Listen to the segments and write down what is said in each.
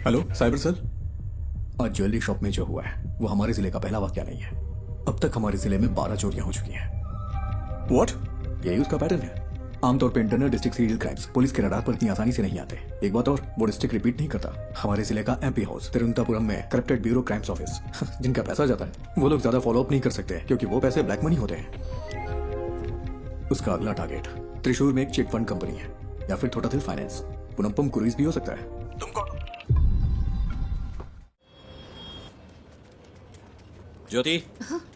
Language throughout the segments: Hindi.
Hello cyber cell. आज ज्वेलरी शॉप में जो हुआ है वो हमारे जिले का पहला वाकया नहीं है। अब तक हमारे जिले में 12 चोरियां हो चुकी हैं। व्हाट? यही उसका पैटर्न है। आमतौर पर internal district serial crimes police के रडार पर इतनी आसानी से नहीं आते। एक बात और, वो डिस्ट्रिक्ट रिपीट नहीं करता। हमारे जिले का एमपी हाउस तिरुवनंतपुरम में करप्टेड ब्यूरो क्राइम्स ऑफिस जिनका पैसा जाता है वो लोग ज्यादा फॉलो अप नहीं कर सकते क्योंकि वो पैसे ब्लैक मनी होते हैं। उसका अगला टारगेट त्रिशूर में एक चिट फंड कंपनी है या फिर थोटाथिल फाइनेंस, पुनप्पम क्रूइज भी हो सकता है। तुम कौन? ज्योति,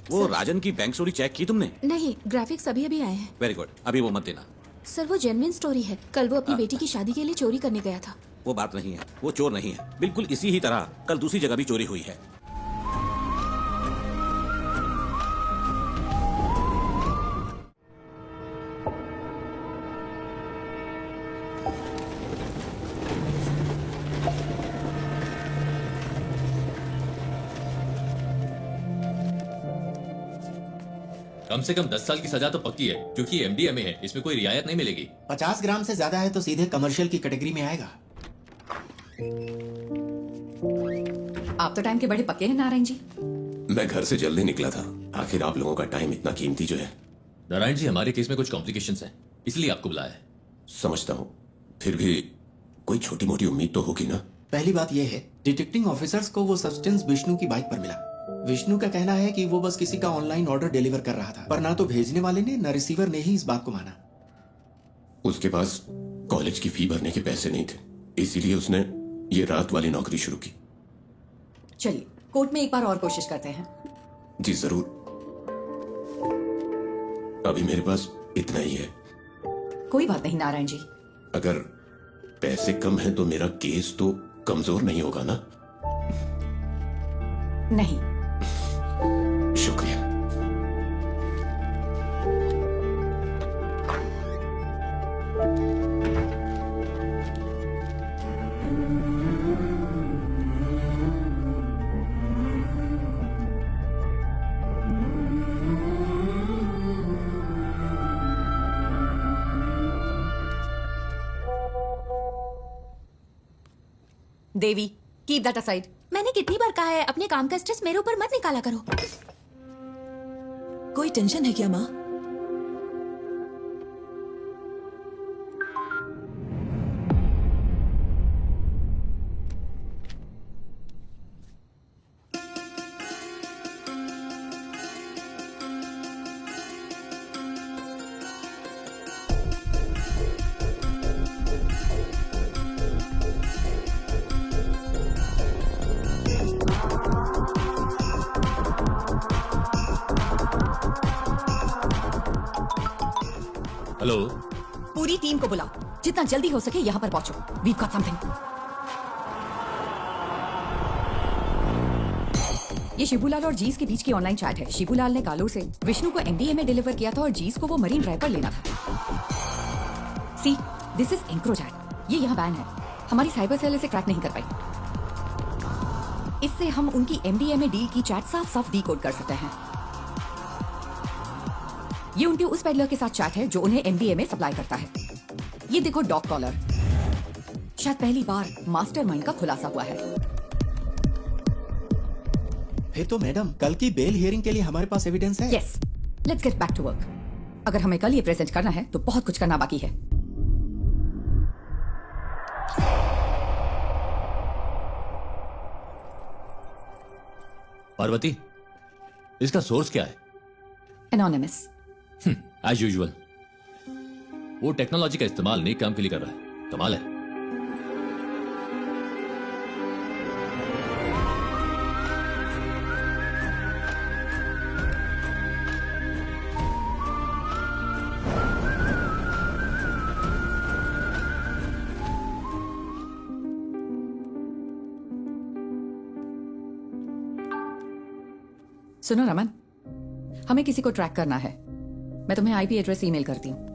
वो राजन की बैंक स्टोरी चेक की तुमने? नहीं, ग्राफिक्स अभी अभी आए हैं। वेरी गुड, अभी वो मत देना। सर वो जेन्युइन स्टोरी है। कल वो अपनी बेटी की शादी के लिए चोरी करने गया था। वो बात नहीं है, वो चोर नहीं है। बिल्कुल इसी ही तरह कल दूसरी जगह भी चोरी हुई है। कम से कम 10 साल की सजा तो पक्की है क्योंकि एमडीएमए है, इसमें कोई रियायत नहीं मिलेगी। 50 ग्राम से ज्यादा है तो सीधे कमर्शियल की कैटेगरी में आएगा। आप तो टाइम के बड़े पक्के हैं नारायण जी। मैं घर से जल्दी निकला था। आखिर आप लोगों का टाइम इतना कीमती जो है। नारायण जी, हमारे केस में कुछ कॉम्प्लिकेशंस हैं, इसलिए आपको बुलाया है। समझता हूँ, फिर भी कोई छोटी मोटी उम्मीद तो होगी ना। पहली बात यह है, डिटेक्टिंग ऑफिसर्स को वो सब्सटेंस विष्णु की बाइक पर मिला। विष्णु का कहना है कि वो बस किसी का ऑनलाइन ऑर्डर डिलीवर कर रहा था, पर ना तो भेजने वाले ने न रिसीवर ने ही इस बात को माना। उसके पास कॉलेज की फी भरने के पैसे नहीं थे, इसीलिए उसने ये रात वाली नौकरी शुरू की। चलिए कोर्ट में एक बार और कोशिश करते हैं। जी जरूर। अभी मेरे पास इतना ही है। कोई बात नहीं नारायण जी। अगर पैसे कम हैं तो मेरा केस तो कमजोर नहीं होगा ना? नहीं। शुक्रिया। देवी, कीप दैट असाइड। मैंने कितनी बार कहा है अपने काम का स्ट्रेस मेरे ऊपर मत निकाला करो। कोई टेंशन है क्या माँ? हेलो, पूरी टीम को बुलाओ, जितना जल्दी हो सके यहाँ पर पहुंचो। We got something. ये शिबूलाल और जीस के बीच की ऑनलाइन चैट है। शिबूलाल ने कालूर से विष्णु को एमडीए में डिलीवर किया था और जीस को वो मरीन ड्राइव पर लेना था। सी, दिस इज एंक्रोचैट। ये यहाँ बैन है। हमारी साइबर सेल इसे क्रैक नहीं कर पाई। इससे हम उनकी एमडीए में डील की चैट साफ साफ डीकोड कर सकते हैं। ये उनके उस पेडलर के साथ चैट है जो उन्हें एमडीए में सप्लाई करता है। ये देखो डॉग कॉलर। शायद पहली बार मास्टरमाइंड का खुलासा हुआ है। फिर तो मैडम कल की बेल हियरिंग के लिए हमारे पास एविडेंस है। Yes, let's get back to work. अगर हमें कल ये प्रेजेंट करना है तो बहुत कुछ करना बाकी है। पार्वती, इसका सोर्स क्या है? एनोनिमस। As usual. वो टेक्नोलॉजी का इस्तेमाल नेक काम के लिए कर रहा है। कमाल है। सुनो रमन, हमें किसी को ट्रैक करना है। मैं तुम्हें आईपी एड्रेस ईमेल करती हूँ।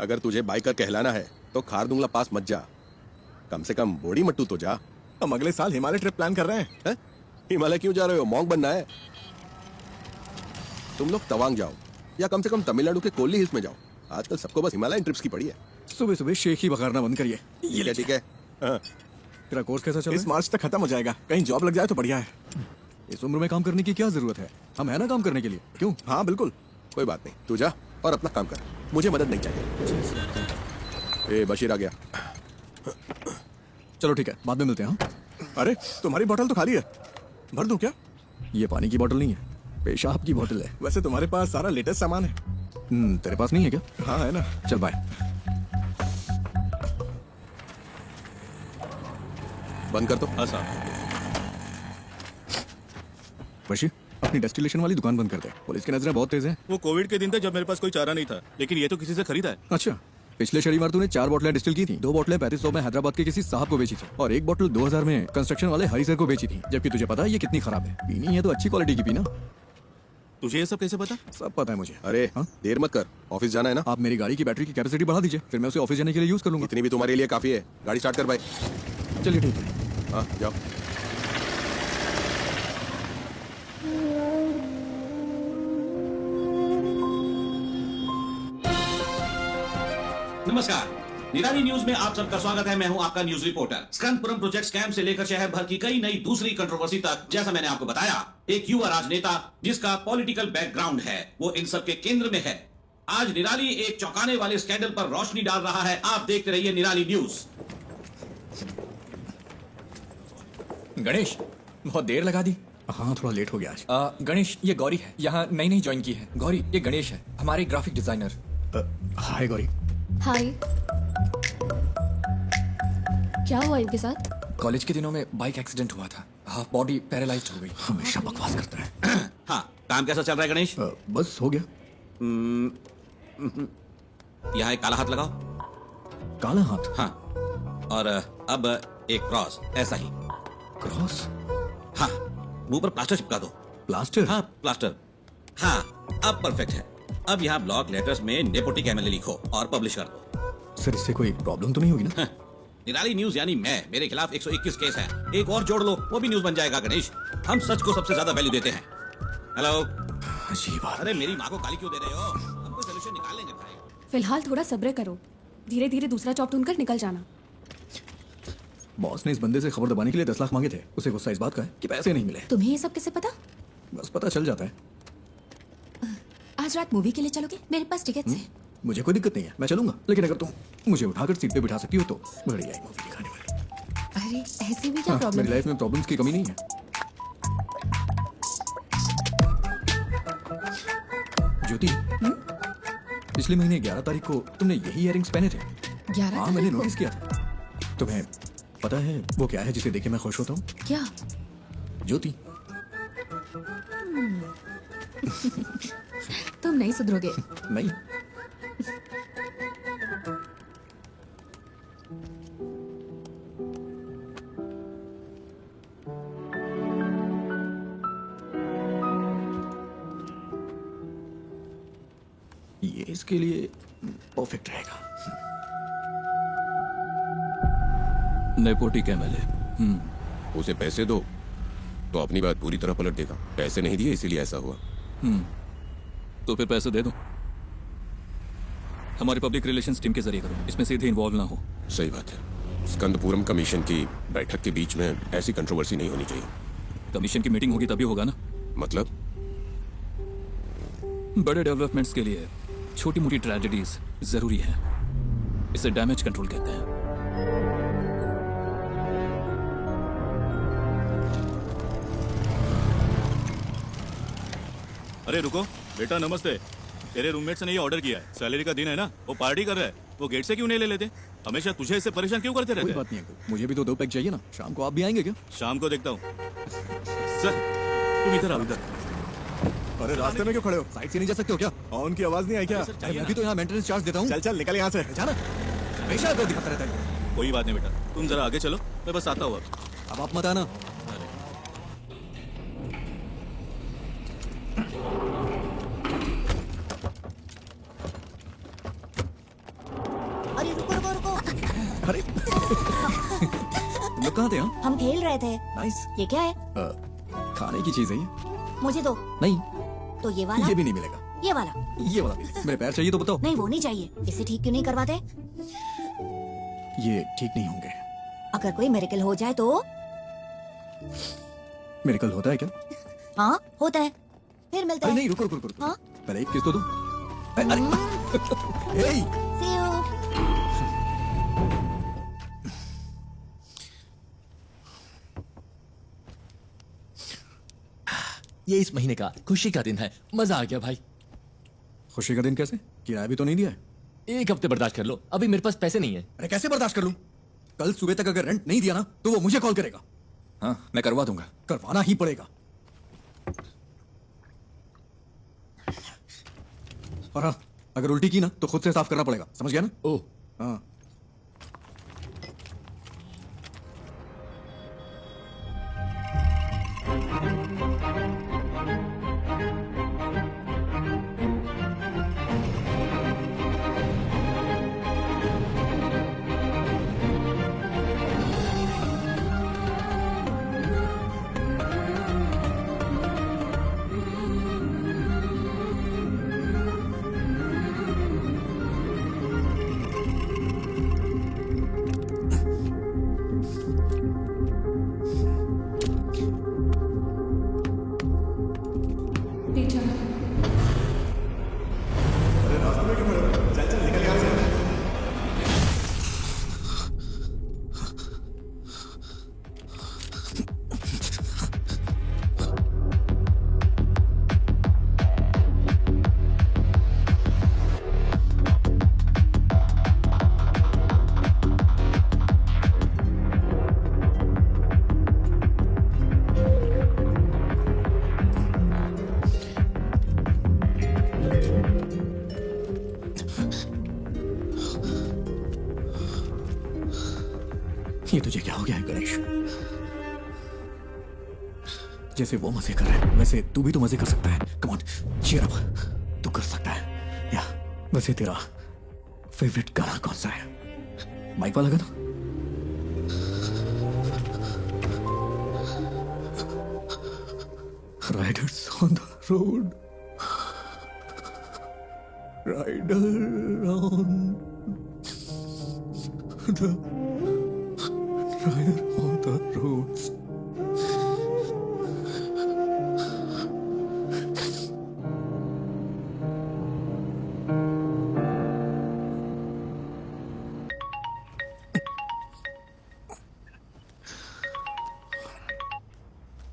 अगर तुझे बाइकर कहलाना है तो खारदुंगला पास मत जा, कम से कम बोड़ी मट्टू तो जा। हम अगले साल हिमालय ट्रिप प्लान कर रहे हैं। हैं? हिमालय क्यों जा रहे हो? मॉन्क बनना है? तुम लोग तवांग जाओ या कम से कम तमिलनाडु के कोल्ली हिल्स में जाओ। आजकल सबको बस हिमालयन ट्रिप्स की पड़ी है। सुबह सुबह शेख ही बखारना बंद करिए। ठीक है। हाँ। तेरा कोर्स कैसा चल रहा है? इस मार्च तक खत्म हो जाएगा। कहीं जॉब लग जाए तो बढ़िया है। इस उम्र में काम करने की क्या जरूरत है? हम है ना काम करने के लिए। क्यों? हाँ बिल्कुल, कोई बात नहीं, तू जा और अपना काम कर, मुझे मदद नहीं चाहिए। ए बशीर आ गया। चलो ठीक है, बाद में मिलते हैं। हाँ? अरे तुम्हारी बोतल तो खाली है, भर दूं क्या? ये पानी की बोतल नहीं है, पेशाब की बोतल है। वैसे तुम्हारे पास सारा लेटेस्ट सामान है। तेरे पास नहीं है क्या? हाँ है ना। चल बाय। बंद कर दो। हाँ साहब। बशीर, अपनी डेस्टिलेशन वाली दुकान बंद कर दे। पुलिस की नजरें बहुत तेज हैं। वो कोविड के दिन थे जब मेरे पास कोई चारा नहीं था, लेकिन ये तो किसी से खरीदा है। अच्छा, पिछले शनिवार तूने 4 बोतलें डिस्टिल की थी। 2 बोतलें 3500 में हैदराबाद के किसी साहब को बेची थी और 1 बोतल 2000 में कंस्ट्रक्शन वाले हरी सर को बेची थी। जबकि तुझे पता है ये कितनी खराब है। पीनी है तो अच्छी क्वालिटी की पीना। तुझे ये सब कैसे पता? सब पता है मुझे। अरे हाँ? देर मत कर, ऑफिस जाना है ना। आप मेरी गाड़ी की बैटरी की कैपेसिटी बढ़ा दीजिए, फिर मैं उसे ऑफिस जाने के लिए यूज कर लूंगा। इतनी भी तुम्हारे लिए काफी है। गाड़ी स्टार्ट कर भाई। चलिए ठीक है। हाँ जाओ। नमस्कार, निराली न्यूज में आप सबका स्वागत है। मैं हूं आपका न्यूज रिपोर्टर। स्कंदपुरम प्रोजेक्ट स्कैम से लेकर शहर भर की कई नई दूसरी कंट्रोवर्सी तक, जैसा मैंने आपको बताया, एक युवा राजनेता जिसका पॉलिटिकल बैकग्राउंड है वो इन सब के केंद्र में है। आज निराली एक चौंकाने वाले स्कैंडल पर रोशनी डाल रहा है। आप देखते रहिए निराली न्यूज। गणेश, बहुत देर लगा दी। हाँ, थोड़ा लेट हो गया आज। गणेश, ये गौरी है, यहाँ नई नई ज्वाइन की है। गौरी, ये गणेश है, हमारे ग्राफिक डिजाइनर। हाय गौरी। हाय। क्या हुआ इनके साथ? कॉलेज के दिनों में बाइक एक्सीडेंट हुआ था, हाफ बॉडी पैरालाइज्ड हो गई। हमेशा बकवास करता है। हाँ, काम कैसा चल रहा है गणेश? बस हो गया। यहाँ एक काला हाथ लगाओ। काला हाथ? हाँ, और अब एक क्रॉस, ऐसा ही। क्रॉस? हाँ, मुंह पर प्लास्टर चिपका दो। प्लास्टर? हाँ, प्लास्टर। हाँ, अब परफेक्ट है। अब यहाँ ब्लॉक लेटर्स में नेपोटिक एमएलए लिखो और पब्लिश कर दो। सर, इससे कोई प्रॉब्लम तो नहीं होगी ना? निराली न्यूज यानी मैं, मेरे खिलाफ 121 केस है। एक और जोड़ लो, वो भी न्यूज बन जाएगा। गणेश, हम सच को सबसे ज्यादा वैल्यू देते हैं। हेलो। अजीब बात। अरे मेरी माँ को गाली क्यों दे रहे हो? हम कोई सोल्यूशन निकाल लेंगे भाई। फिलहाल थोड़ा सब्र करो, धीरे धीरे दूसरा जॉब ढूंढकर निकल जाना। बॉस ने इस बंदे से खबर दबाने के लिए 10 लाख मांगे थे। उसे गुस्सा इस बात का है कि पैसे नहीं मिले। तुम्हें ये सब कैसे पता? बस पता चल जाता है। आज रात मूवी के लिए चलोगे? मेरे पास टिकट्स हैं। मुझे कोई दिक्कत नहीं है, मैं चलूंगा। लेकिन अगर तुम मुझे उठाकर सीट पे बिठा सकती हो तो बढ़िया है मूवी दिखाने वाली। अरे ऐसे भी क्या प्रॉब्लम मेरी है? लाइफ में प्रॉब्लम्स की कमी नहीं है। ज्योति, पिछले महीने 11 तारीख को तुमने यही इयररिंग्स पहने थे। 11 हाँ, मैंने नोटिस किया था। तुम्हें पता है वो क्या है जिसे देखे मैं खुश होता हूँ? क्या? ज्योति। तुम नहीं सुधरोगे। नहीं। ये इसके लिए परफेक्ट रहेगा। नेपोटिक एमएलए। उसे पैसे दो तो अपनी बात पूरी तरह पलट देगा। पैसे नहीं दिए इसीलिए ऐसा हुआ। तो फिर पैसे दे दो, हमारी पब्लिक रिलेशंस टीम के जरिए करो, इसमें सीधे इन्वॉल्व ना हो। सही बात है। स्कंदपुरम कमीशन की बैठक के बीच में ऐसी कंट्रोवर्सी नहीं होनी चाहिए। कमीशन की मीटिंग होगी तभी होगा ना। मतलब? बड़े डेवलपमेंट्स के लिए छोटी मोटी ट्रेजेडीज जरूरी है। इसे डैमेज कंट्रोल कहते हैं। अरे रुको बेटा, नमस्ते। तेरे रूममेट से ने ये ऑर्डर किया है, सैलरी का दिन है ना, वो पार्टी कर रहा है, वो गेट से क्यों नहीं ले लेते? हमेशा तुझे इससे परेशान क्यों करते रहते कोई हैं? बात नहीं है, मुझे भी तो 2 पैक चाहिए ना। शाम को आप भी आएंगे क्या? शाम को देखता हूँ। सर तुम इधर आओ, इधर। अरे रास्ते में क्यों खड़े हो? साइड से नहीं जा सकते हो क्या? उनकी आवाज नहीं आई क्या? अरे मैं भी तो यहाँ मेंटेनेंस चार्ज देता हूँ। चल चल निकल यहाँ से। जाना, हमेशा इधर दिखाता रहता है। कोई बात नहीं बेटा, तुम जरा आगे चलो, मैं बस आता हूँ। अब आप मत आना। अरे रुको रुको रुको, अरे लोग कहाँ थे? हाँ हम खेल रहे थे। नाइस। ये क्या है? खाने की चीज है ये। मुझे दो। नहीं, तो ये वाला? ये भी नहीं मिलेगा। ये वाला? ये वाला मिलेगा। मेरे पैर चाहिए तो बताओ। नहीं वो नहीं चाहिए। इसे ठीक क्यों नहीं करवाते? ये ठीक नहीं होंगे। अगर कोई मेरेकल हो जाए तो? मिरेकल होता है क्या? हाँ होता है। फिर मिलता अरे है। नहीं, रुको रुको रुको। हाँ? पहले एक किस तो दो। अरे हे! See you. ये इस महीने का खुशी का दिन है, मजा आ गया भाई। खुशी का दिन कैसे? किराया भी तो नहीं दिया है। एक हफ्ते बर्दाश्त कर लो, अभी मेरे पास पैसे नहीं है। अरे कैसे बर्दाश्त कर लूं? कल सुबह तक अगर रेंट नहीं दिया ना तो वो मुझे कॉल करेगा। हाँ मैं करवा दूंगा। करवाना ही पड़ेगा। और हाँ, अगर उल्टी की ना तो खुद से साफ करना पड़ेगा, समझ गया ना? ओह हाँ। ये तुझे क्या हो गया है गणेश? जैसे वो मजे कर रहा है वैसे तू भी तो मजे कर सकता है। कम ऑन, चीयर अप, तू कर सकता है। या वैसे तेरा फेवरेट गाना कौन सा है? माइक वाला गाना? Riders on the road, rider on the rider on the roads.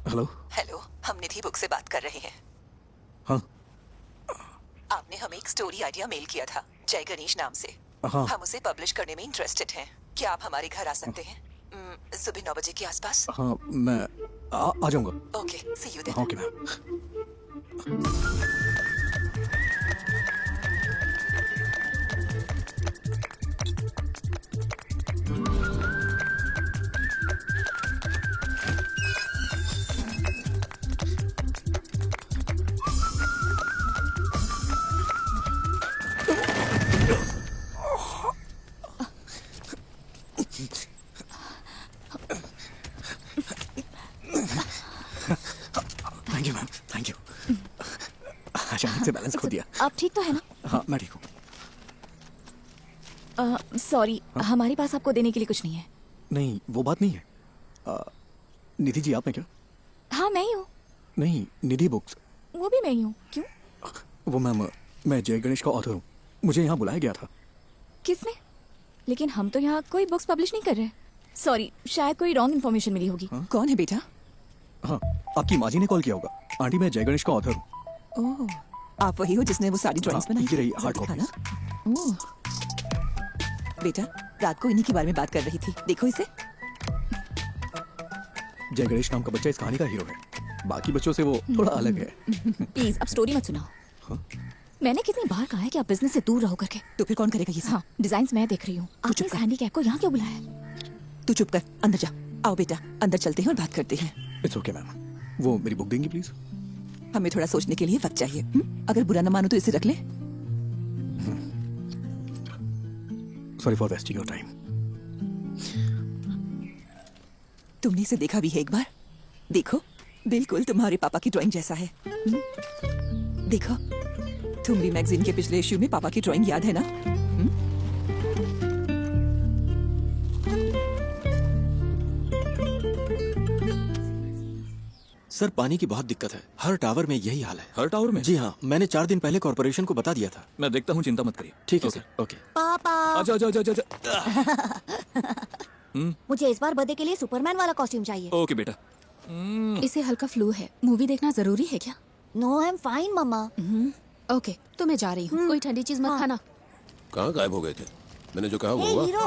Hello. Hello, हम निधि बुक से बात कर रहे हैं। हाँ आपने हमें एक स्टोरी आइडिया मेल किया था जय गणेश नाम से। हाँ। हम उसे पब्लिश करने में इंटरेस्टेड हैं। क्या आप हमारे घर आ सकते हैं सुबह 9 बजे के आसपास? हाँ मैं आ जाऊंगा। Okay, see you then. हाँ okay ma'am. Thank you ma'am, thank you. अचानक से बैलेंस खो दिया। आप ठीक तो है ना? हाँ मैं ठीक हूँ। सॉरी, हमारे पास आपको देने के लिए कुछ नहीं है। नहीं वो बात नहीं है। निधि जी आप हैं क्या? हाँ मैं ही हूँ। नहीं, निधि बुक्स। वो भी मैं ही हूँ। क्यों? वो मैम, मैं जय गणेश का ऑथर हूँ। मुझे यहाँ बुलाया गया था। किसने? लेकिन हम तो यहाँ कोई बुक्स पब्लिश नहीं कर रहे। सॉरी, शायद कोई रॉन्ग इन्फॉर्मेशन मिली होगी। कौन है बेटा? हाँ, आपकी माँ जी ने कॉल किया होगा। आंटी मैं जय गणेश का ऑथर हूँ। ओह, आप वही हो जिसने वो सारी ड्राइंग्स बनाई? ये रही हार्ड दिखाना। कॉपीज। ओह, बेटा रात को इन्हीं के बारे में बात कर रही थी, देखो इसे। जय गणेश नाम का बच्चा इस कहानी का हीरो है। बाकी बच्चों से वो थोड़ा अलग है। प्लीज अब स्टोरी मत सुनाओ। मैंने कितनी बार कहा है कि आप बिजनेस से दूर रहो करके। तो फिर कौन करेगा ये सब? हाँ, डिजाइन्स मैं देख रही हूँ। आपने इस हैंडीकैप को यहाँ क्यों बुलाया? तू चुप कर, अंदर जा। आओ बेटा, अंदर चलते हैं और बात करते हैं। It's okay ma'am. वो मेरी बुक देंगी प्लीज? हमें थोड़ा सोचने के लिए वक्त चाहिए। अगर बुरा न मानो तो इसे रख ले। Sorry for wasting your time. तुमने इसे देखा भी है एक बार? देखो, बिल्कुल तुम्हारे पापा की ड्राइंग जैसा है। देखो, तुम भी मैगजीन के पिछले इश्यू में पापा की ड्राइंग याद है ना? सर पानी की बहुत दिक्कत है, हर टावर में यही हाल है। हर टावर में? जी हाँ, मैंने 4 दिन पहले कॉर्पोरेशन को बता दिया था। मैं देखता हूँ, चिंता मत करिए। ठीक है ओके। Sir, okay. पापा आजा आजा आजा आजा। मुझे इस बार बर्थडे के लिए सुपरमैन वाला कॉस्ट्यूम चाहिए। ओके बेटा। इसे हल्का फ्लू है, मूवी देखना जरूरी है क्या? No I am fine mamma. Okay, तो मैं जा रही हूँ। कोई ठंडी चीज मत खाना। कहाँ गायब हो गए थे? मैंने जो कहा वो हे हुआ? हीरो।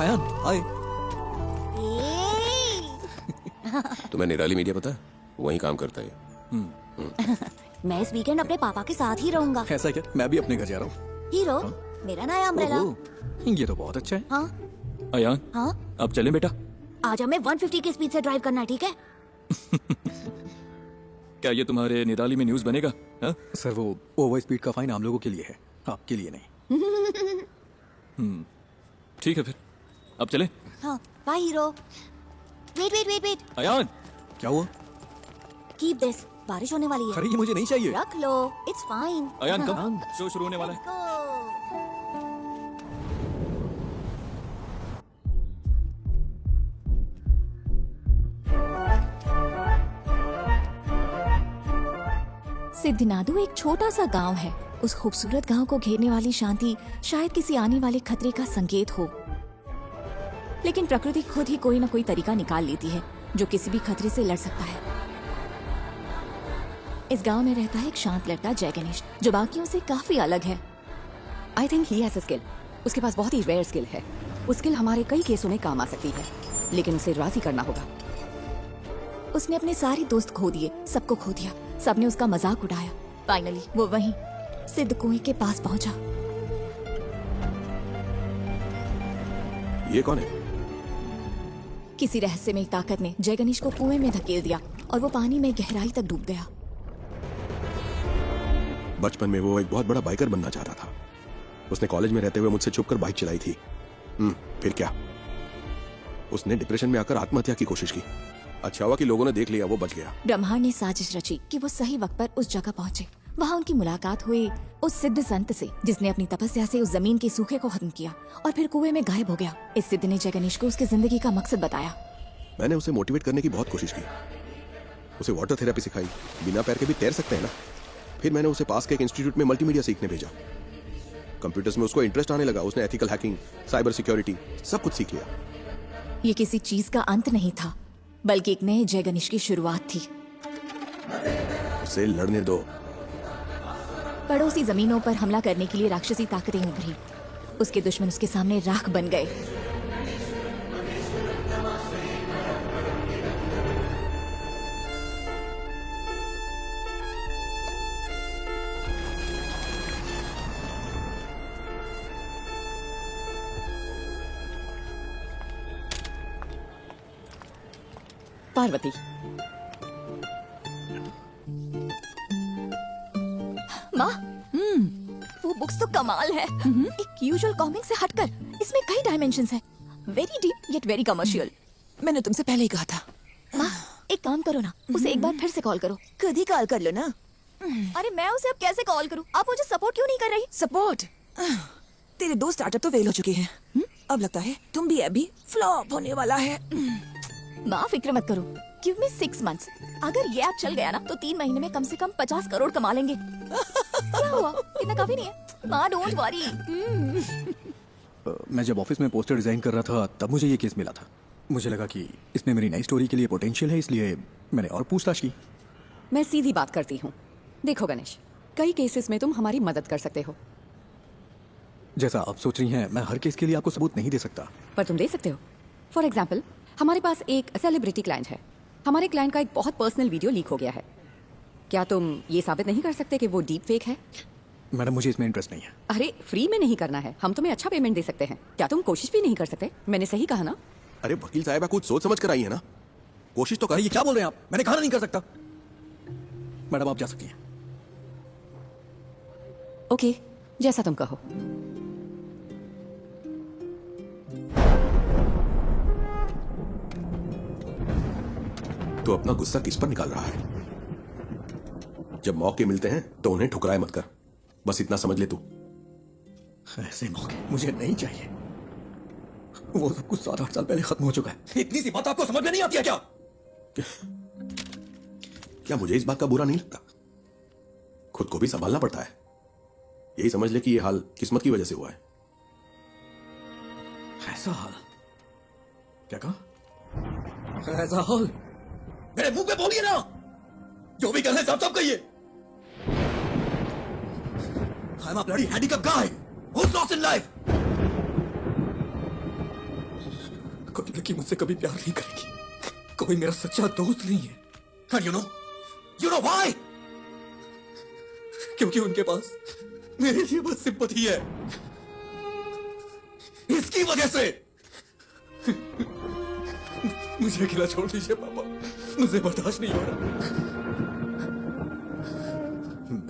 आयान आए। तुम्हें निराली मीडिया पता है? वहीं काम करता है। मैं इस वीकेंड अपने पापा के साथ ही रहूंगा। ऐसा क्या? मैं भी अपने घर जा रहा हूँ। हीरो, मेरा नया अम्ब्रेला। ये तो बहुत अच्छा है। हाँ अयान, हाँ, अब चलें बेटा? आज हमें 150 की स्पीड से ड्राइव करना है, ठीक है? क्या ये तुम्हारे निराली में न्यूज़ बनेगा? हाँ? सर वो ओवर स्पीड का फाइन आम लोगों के लिए है, आपके लिए नहीं। ठीक है फिर, अब चलें? हाँ, bye hero. Wait wait wait wait, Ayaan, क्या हुआ? कीप दिस, बारिश होने वाली है। अरे ये मुझे नहीं चाहिए। रख लो, it's fine. Ayaan come, show शुरू होने वाला है। सिद्धिनादु एक छोटा सा गांव है। उस खूबसूरत गांव को घेरने वाली शांति शायद किसी आने वाले खतरे का संकेत हो, लेकिन प्रकृति खुद ही कोई न कोई तरीका निकाल लेती है जो किसी भी खतरे से लड़ सकता है। इस गांव में रहता है एक शांत लड़का जय गणेश, जो बाकियों से काफी अलग है। I think he has a skill. उसके पास बहुत ही रेयर स्किल है। वो स्किल हमारे कई केसों में काम आ सकती है, लेकिन उसे राजी करना होगा। उसने अपने सारे दोस्त खो दिए, सबको खो दिया, सबने उसका मजाक उड़ाया। फाइनली वो वहीं सिद्ध कुएं के पास पहुंचा। ये कौन है? किसी रहस्यमय ताकत ने जय गणेश को कुएं में धकेल दिया और वो पानी में गहराई तक डूब गया। बचपन में वो एक बहुत बड़ा बाइकर बनना चाहता था। उसने कॉलेज में रहते हुए मुझसे छुपकर बाइक चलाई थी। फिर क्या? उसने डिप्रेशन में आकर आत्महत्या की कोशिश की। अच्छा हुआ कि लोगों ने देख लिया, वो बच गया। ब्रह्मांड ने साजिश रची कि वो सही वक्त पर उस जगह पहुंचे। वहाँ उनकी मुलाकात हुई उस सिद्ध संत से, जिसने अपनी तपस्या से उस जमीन के सूखे को खत्म किया और फिर कुएं में गायब हो गया। इस सिद्ध ने जय गणेश को उसकी जिंदगी का मकसद बताया। मैंने उसे मोटिवेट करने की बहुत कोशिश की, उसे वाटर थेरेपी सिखाई। बिना पैर के भी तैर सकते हैं ना। फिर मैंने उसे पास के एक इंस्टीट्यूट में मल्टीमीडिया सीखने भेजा। कंप्यूटर्स में उसको इंटरेस्ट आने लगा। उसने एथिकल हैकिंग, साइबर सिक्योरिटी सब कुछ सीख लिया। ये किसी चीज का अंत नहीं था, बल्कि एक नए जय गणेश की शुरुआत थी। उसे लड़ने दो। पड़ोसी जमीनों पर हमला करने के लिए राक्षसी ताकतें उभरी। उसके दुश्मन उसके सामने राख बन गए। पार्वती, माँ, वो बुक्स तो कमाल है। एक यूजुअल कॉमिक से हटकर इसमें कई डायमेंशंस हैं। Very deep yet very commercial. मैंने तुमसे पहले ही कहा था। माँ, एक काम करो ना, उसे एक बार फिर से कॉल करो। खुद ही कॉल कर लो ना। अरे मैं उसे अब कैसे कॉल करूँ? आप मुझे सपोर्ट क्यों नहीं कर रही? सपोर्ट? तेरे 2 स्टार्टअप तो फेल हो चुके हैं। अब लगता है तुम भी अभी फ्लॉप होने वाला है। माँ फिक्र मत करो, गिव मी 6 months। अगर ये ऐप चल गया ना तो 3 महीने में कम से कम 50 करोड़ कमा लेंगे। क्या हुआ? इतना काफी नहीं है? माँ डोंट वरी। मैं जब ऑफिस में पोस्टर डिजाइन कर रहा था तब मुझे ये केस मिला था। मुझे लगा कि इसमें मेरी नई स्टोरी के लिए पोटेंशियल है, इसलिए मैंने और पूछताछ की। मैं सीधी बात करती हूँ। देखो गणेश, कई केसेस में तुम हमारी मदद कर सकते हो। जैसा आप सोच रही हैं, मैं हर केस के लिए आपको सबूत नहीं दे सकता। पर तुम दे सकते हो। फॉर एग्जाम्पल, हमारे पास एक सेलिब्रिटी क्लाइंट है। हमारे क्लाइंट का एक बहुत पर्सनल वीडियो लीक हो गया है। क्या तुम ये साबित नहीं कर सकते कि वो डीप फेक है? मैडम, मुझे इसमें इंटरेस्ट नहीं है। अरे फ्री में नहीं करना है, हम तुम्हें अच्छा पेमेंट दे सकते हैं। क्या तुम कोशिश भी नहीं कर सकते? मैंने सही कहा ना? अरे वकील साहब, कुछ सोच समझ कर आई है ना। कोशिश तो अरे कर। ये क्या बोल रहे हैं आप? मैंने कहा नहीं कर सकता। मैडम आप जा सकती हैं। ओके, जैसा तुम कहो। तो अपना गुस्सा किस पर निकाल रहा है? जब मौके मिलते हैं तो उन्हें ठुकराए मत कर, बस इतना समझ ले तू। ऐसे मौके मुझे नहीं चाहिए। वो सब कुछ 7-8 साल पहले खत्म हो चुका है। इतनी सी बात आपको समझ में नहीं आती है क्या? क्या मुझे इस बात का बुरा नहीं लगता? खुद को भी संभालना पड़ता है। यही समझ ले कि ये हाल किस्मत की वजह से हुआ है। ऐसा हाल? क्या कहा? ऐसा हाल? मेरे मुंह पे बोलिए ना। जो भी कर है साफ साफ कहिए। I'm a bloody handicapped guy who's lost in life. कोई लड़की मुझसे कभी प्यार नहीं करेगी। कोई मेरा सच्चा दोस्त नहीं है। And you know why? क्योंकि उनके पास मेरे लिए बस सिंपैथी है। इसकी वजह से मुझे अकेला छोड़ दीजिए पापा, मुझे बर्दाश्त नहीं हो रहा।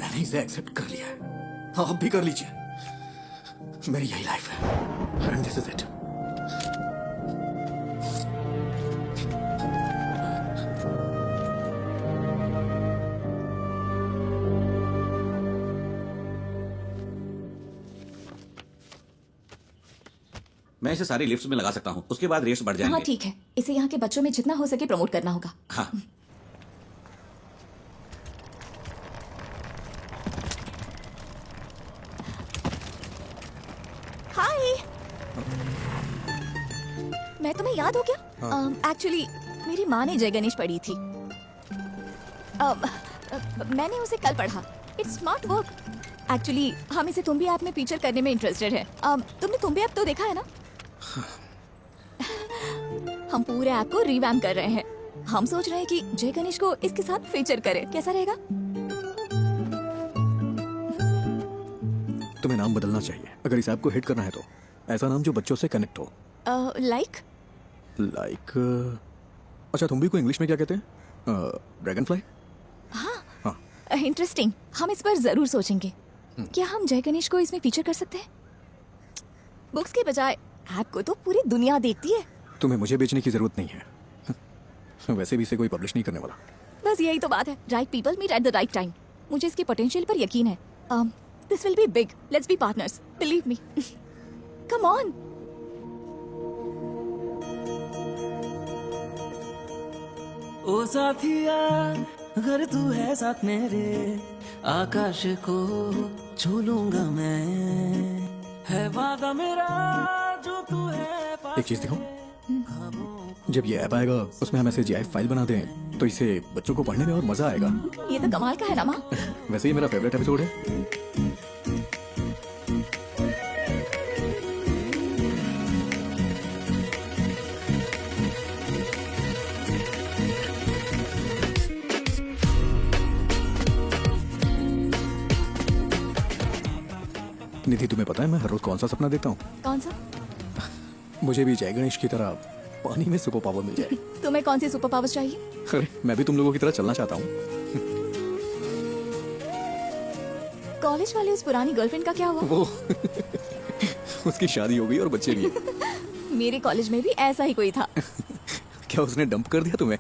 मैंने इसे एक्सेप्ट कर लिया है, आप भी कर लीजिए। मेरी यही लाइफ है एंड दिस इज इट। मैं इसे सारी लिफ्ट्स में लगा सकता हूँ, उसके बाद रेट्स बढ़ जाएंगे। हाँ ठीक है, इसे यहाँ के बच्चों में जितना हो सके प्रमोट करना होगा। हाँ। हाय, मैं तुम्हें याद हो क्या? एक्चुअली मेरी माँ ने जय गणेश पढ़ी थी। मैंने उसे कल पढ़ा। It's smart work. एक्चुअली हम इसे तुम भी ऐप में फीचर करने में इंटरेस्टेड है। तुमने तुम भी ऐप तो देखा है ना? हम पूरे ऐप को रिवैम्प कर रहे हैं। हम सोच रहे हैं कि जय गणेश को इसके साथ फीचर करें, कैसा रहेगा? तुम्हें नाम बदलना चाहिए अगर इस ऐप को हिट करना है तो। ऐसा नाम जो बच्चों से कनेक्ट हो। लाइक? अच्छा, तुम भी को इंग्लिश में क्या कहते हैं? Dragon fly? हाँ, इंटरेस्टिंग। हम इस पर जरूर सोचेंगे। क्या हम जय गणेश को इसमें फीचर कर सकते हैं? बुक्स के बजाय ऐप को तो पूरी दुनिया देखती है। तुम्हें मुझे बेचने की जरूरत नहीं है। वैसे भी इसे कोई पब्लिश नहीं करने वाला। बस यही तो बात है। Right people meet at the right time. मुझे इसके पोटेंशियल पर यकीन है। This will be big. Let's be partners, believe me. Come on. ओ साथिया, अगर तू है साथ मेरे, आकाश को छू लूंगा मैं। है वादा मेरा जो तू है। एक चीज दिखाऊं? जब ये ऐप आएगा उसमें हम ऐसे GIF फाइल बना दें तो इसे बच्चों को पढ़ने में और मजा आएगा। ये तो कमाल का है ना माँ। वैसे ही मेरा फेवरेट एपिसोड है। निधि, तुम्हें पता है मैं हर रोज कौन सा सपना देखता हूँ? कौन सा? मुझे भी जय गणेश की तरह पानी में सुपर पावर मिल जाए। तुम्हें कौन सी सुपर पावर्स चाहिए? अरे मैं भी तुम लोगों की तरह चलना चाहता हूँ। कॉलेज वाले उस पुरानी गर्लफ्रेंड का क्या हुआ? वो उसकी शादी हो गई और बच्चे भी हैं। मेरे कॉलेज में भी ऐसा ही कोई था। क्या उसने डंप कर दिया तुम्हें?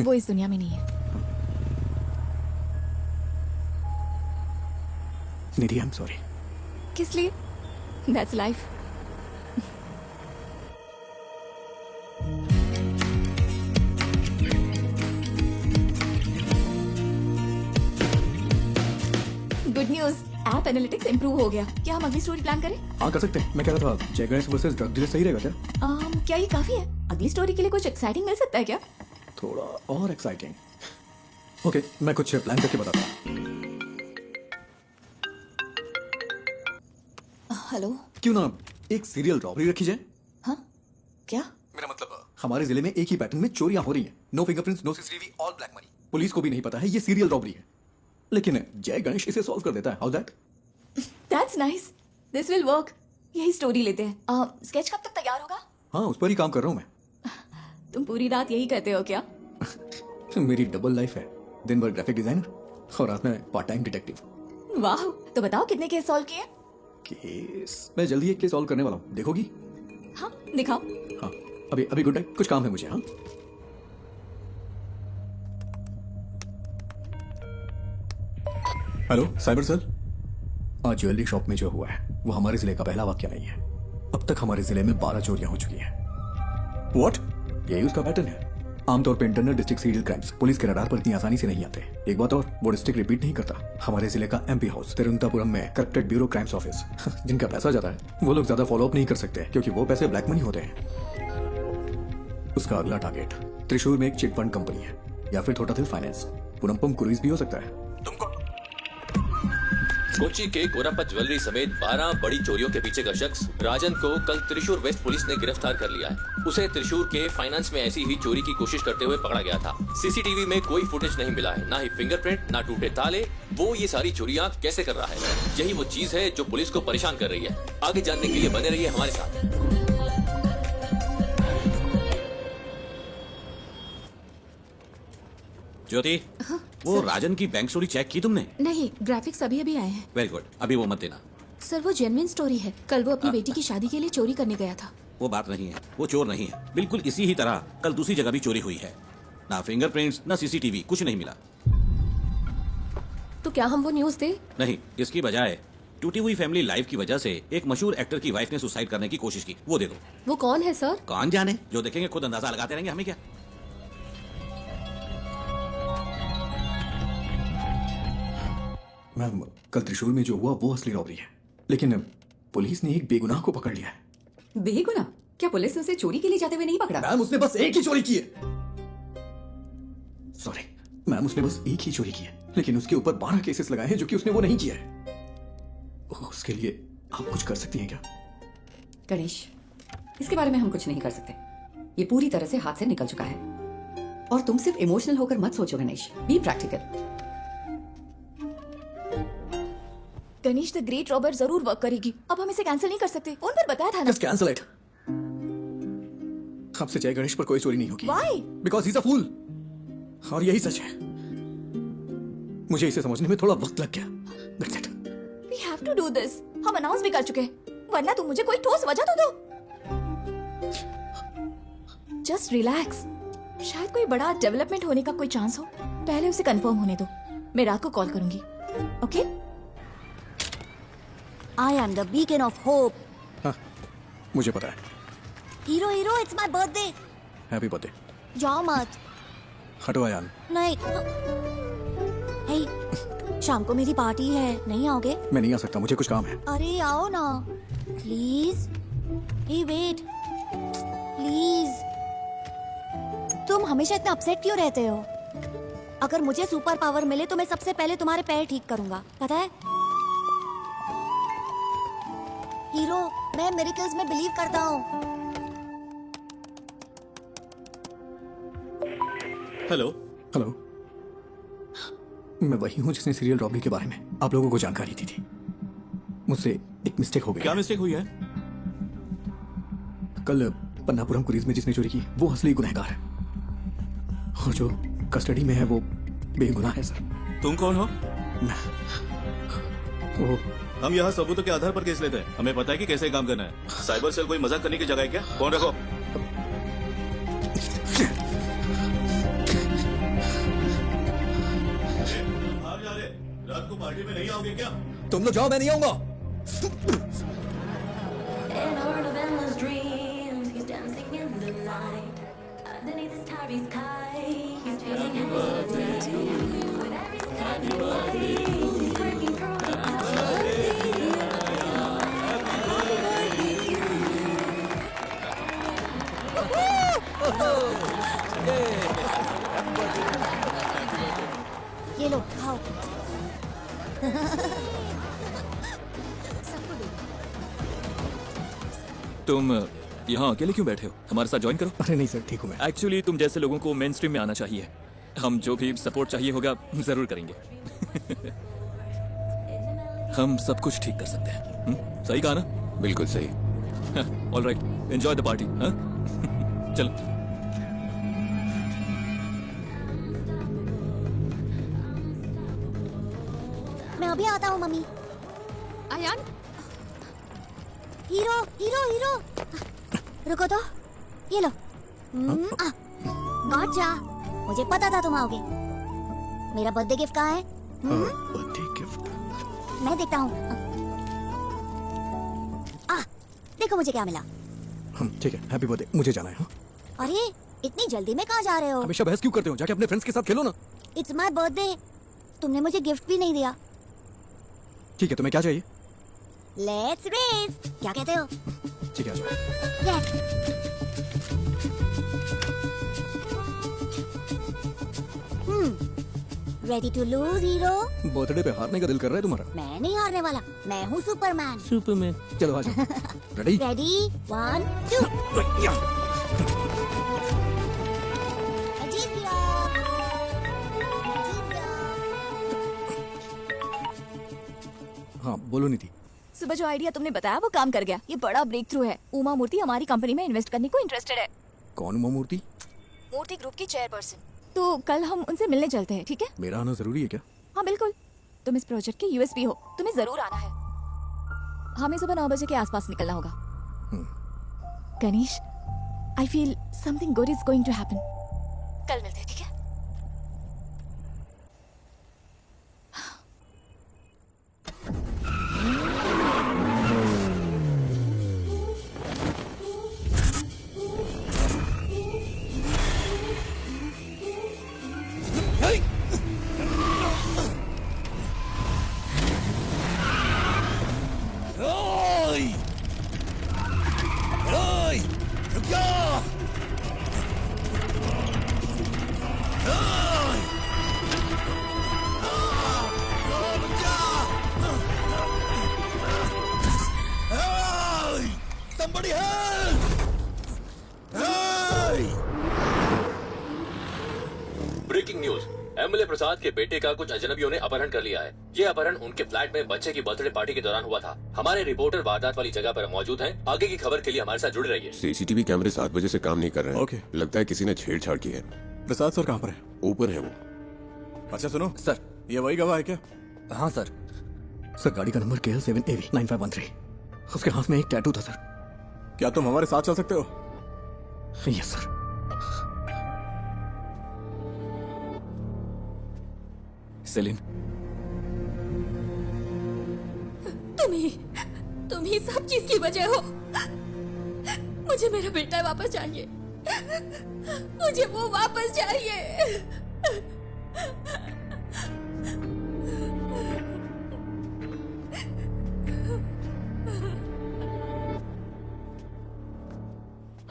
वो इस दुनिया में नहीं है। निधि, आई एम सॉरी। किस लिए? That's life. Good news, app analytics improve हो गया। क्या हम अगली स्टोरी प्लान करें? हाँ, कर सकते हैं। मैं कह रहा था जय गणेश वर्सेस ड्रग डीलर सही रहेगा क्या? क्या ये काफी है? अगली स्टोरी के लिए कुछ एक्साइटिंग मिल सकता है क्या? थोड़ा और एक्साइटिंग। ओके, मैं कुछ प्लान करके बताता हूँ। हेलो। क्यों ना एक सीरियल रॉबरी रखी जाए? हाँ, क्या? मेरा मतलब हमारे जिले में एक ही पैटर्न में चोरियां हो रही हैं। No fingerprints, no CCTV, all black money. Police को भी नहीं पता है ये सीरियल रॉबरी है, लेकिन जय गणेश इसे सॉल्व कर देता है। How that? That's nice. This will work. यही स्टोरी लेते हैं। स्केच कब तक तैयार होगा? हाँ, उस पर ही काम कर रहा हूँ मैं। तुम पूरी रात यही करते हो क्या? मेरी डबल लाइफ है। दिन भर ग्राफिक डिजाइनर और रात में पार्ट टाइम डिटेक्टिव। वाह, तो बताओ कितने केस सॉल्व किए? केस मैं जल्दी एक केस सॉल्व करने वाला हूँ, देखोगी? हाँ, दिखाओ। हाँ, अभी गुड नाइट, कुछ काम है मुझे। हाँ, हेलो साइबर सेल। आज ज्वेलरी शॉप में जो हुआ है वो हमारे जिले का पहला वाक्य नहीं है। अब तक हमारे जिले में 12 चोरियां हो चुकी हैं। व्हाट? यही उसका पैटर्न है। आमतौर पर internal district serial crimes police के रडार पर इतनी आसानी से नहीं आते। एक बात और, वो डिस्ट्रिक्ट रिपीट नहीं करता। हमारे जिले का एमपी हाउस तिरुवनंतपुरम में करप्टेड ब्यूरो क्राइम्स ऑफिस जिनका पैसा जाता है वो लोग ज्यादा फॉलो अप नहीं कर सकते क्योंकि वो पैसे ब्लैक मनी होते हैं। उसका अगला टारगेट त्रिशूर में एक चिट फंड कंपनी है या फिर थोटाथिल फाइनेंस, पुरम्पम क्रूइज भी हो सकता है। कोची के कोरापत ज्वेलरी समेत 12 बड़ी चोरियों के पीछे का शख्स राजन को कल त्रिशूर वेस्ट पुलिस ने गिरफ्तार कर लिया है। उसे त्रिशूर के फाइनेंस में ऐसी ही चोरी की कोशिश करते हुए पकड़ा गया था। सीसीटीवी में कोई फुटेज नहीं मिला है, ना ही फिंगरप्रिंट, ना टूटे ताले। वो ये सारी चोरियां कैसे कर रहा है, यही वो चीज है जो पुलिस को परेशान कर रही है। आगे जानने के लिए बने रहिए हमारे साथ। ज्योति, वो राजन की बैंक स्टोरी चेक की तुमने? नहीं, ग्राफिक्स अभी अभी आए हैं। वेरी गुड, अभी वो मत देना। सर वो जेन्युइन स्टोरी है। कल वो अपनी बेटी की शादी के लिए चोरी करने गया था। वो बात नहीं है, वो चोर नहीं है। बिल्कुल इसी ही तरह कल दूसरी जगह भी चोरी हुई है। ना फिंगरप्रिंट्स, ना सीसीटीवी, कुछ नहीं मिला। तो क्या हम वो न्यूज दे? नहीं, इसकी बजाय टूटी हुई फैमिली लाइफ की वजह से एक मशहूर एक्टर की वाइफ ने सुसाइड करने की कोशिश की, वो दे दो। वो कौन है सर? कौन जाने, जो देखेंगे खुद अंदाजा लगाते रहेंगे, हमें क्या। मैम, कल त्रिशूर में जो हुआ वो असली रॉबरी है, लेकिन पुलिस ने एक बेगुनाह को पकड़ लिया है। बेगुनाह? क्या पुलिस ने उसे चोरी के लिए जाते हुए नहीं पकड़ा? मैम, उसने बस एक ही चोरी की है। सॉरी मैम, उसने बस एक ही चोरी की है, लेकिन उसके ऊपर 12 केसेस लगाए हैं जो कि उसने वो नहीं किया है। उसके लिए आप कुछ कर सकती हैं क्या? गणेश, इसके बारे में हम कुछ नहीं कर सकते। ये पूरी तरह से हाथ से निकल चुका है। और तुम सिर्फ इमोशनल होकर मत सोचो Ganesh, be practical. Ganesh the great robber जरूर वर्क करेगी। अब हम इसे कैंसिल नहीं कर सकते। फोन पर बताया था ना। Just cancel it. आपसे जय गणेश पर कोई चोरी नहीं होगी। Why? Because he is a fool. और यही सच है। मुझे इसे समझने में थोड़ा वक्त लग गया। That's it. We have to do this. हम अनाउंस भी कर चुके हैं, वरना तुम मुझे कोई ठोस वजह तो दो। Just relax. शायद कोई बड़ा डेवलपमेंट होने का कोई चांस हो। पहले उसे कंफर्म होने दो। मैं रात को कॉल करूंगी। Okay? I am the beacon of hope. हाँ, मुझे पता है। Hero, hero, it's my birthday. Happy birthday. जाओ मत। हटो आयान। नहीं। हे, शाम को मेरी पार्टी है, नहीं आओगे? मैं नहीं आ सकता, मुझे कुछ काम है। अरे आओ ना, प्लीज। Hey wait, please. तुम हमेशा इतना अपसेट क्यों रहते हो? अगर मुझे सुपर पावर मिले तो मैं सबसे पहले तुम्हारे पैर ठीक करूंगा, पता है? हीरो, मैं मिरेकल्स में बिलीव करता हूँ। हेलो। हेलो, मैं वही हूँ जिसने सीरियल रॉबरी के बारे में आप लोगों को जानकारी दी थी। मुझसे एक मिस्टेक हो गई। क्या मिस्टेक हुई है? कल पन्नापुरम क्रूइज में जिसने चोरी की वो असली गुनहगार है, और जो कस्टडी में है वो बेगुनाह है सर। तुम कौन हो? वो हम यहाँ सबूतों के आधार पर केस लेते हैं। हमें पता है कि कैसे काम करना है। साइबर सेल कोई मजाक करने की जगह है क्या? फोन रखो। रात को पार्टी में नहीं आओगे क्या? तुम लोग जाओ, मैं नहीं आऊंगा। ये लो, खाओ। तुम यहाँ अकेले क्यों बैठे हो? हमारे साथ ज्वाइन करो। अरे नहीं सर, ठीक हूँ मैं। एक्चुअली तुम जैसे लोगों को मेन स्ट्रीम में आना चाहिए। हम जो भी सपोर्ट चाहिए होगा जरूर करेंगे। हम सब कुछ ठीक कर सकते हैं। सही कहा ना? बिल्कुल सही। Alright, enjoy the party. चलो। मैं अभी आता हूँ mummy. Ayaan, hero, hero, hero, रुको तो। ये लो। गॉटचा। मुझे पता था तुम आओगे। मेरा बर्थडे गिफ्ट कहाँ है? Birthday gift. मैं देखता हूँ। देखो मुझे क्या मिला। ठीक है, हैप्पी बर्थडे। मुझे जाना है। हाँ? अरे इतनी जल्दी में कहाँ जा रहे हो? हमेशा बहस क्यों करते हो? जाके अपने फ्रेंड्स के साथ खेलो ना। It's my birthday. तुमने मुझे गिफ्ट भी नहीं दिया। ठीक है, तुम्हें क्या चाहिए? Let's race. क्या कहते हो? ठीक है, आ जाओ। Yes. Ready to lose hero? Birthday पे हारने का दिल कर रहा है तुम्हारा? मैं नहीं हारने वाला, मैं हूँ सुपरमैन। सुपरमैन। चलो आ जाओ। रेडी? रेडी 1 2। मैं जीत गया। मैं जीत गया। हाँ बोलो नीति। सुबह जो आइडिया तुमने बताया वो काम कर गया। ये बड़ा ब्रेक थ्रू है। उमा मूर्ति हमारी कंपनी में इन्वेस्ट करने को इंटरेस्टेड है। कौन उमा मूर्ति? मूर्ति ग्रुप की चेयरपर्सन। तो कल हम उनसे मिलने चलते हैं, ठीक है? मेरा आना जरूरी है क्या? हाँ बिल्कुल। तुम इस प्रोजेक्ट के यूएसपी हो, तुम्हें जरूर आना है। हमें सुबह 9 बजे के आसपास निकलना होगा। Ganesh, I feel something good is going to happen. कल मिलते हैं, ठीक है? Breaking news. एमएलए प्रसाद के बेटे का कुछ अजनबियों ने अपहरण कर लिया है। ये अपहरण उनके फ्लैट में बच्चे की बर्थडे पार्टी के दौरान हुआ था। हमारे रिपोर्टर वारदात वाली जगह पर मौजूद हैं। आगे की खबर के लिए हमारे साथ जुड़े रहिए। सीसीटीवी कैमरे 7 बजे से काम नहीं कर रहे हैं। ओके। लगता है किसी ने छेड़छाड़ की है। प्रसाद सर कहाँ पर है? ऊपर है वो। अच्छा सुनो सर। ये वही गवाह है क्या? हाँ सर। सर गाड़ी का नंबर KL7AV 9513। उसके हाथ में एक टैटू था सर। क्या तुम हमारे साथ चल सकते हो? Yes sir. सेलिन, तुम ही सब चीज की वजह हो। मुझे मेरा बेटा वापस चाहिए। मुझे वो वापस चाहिए।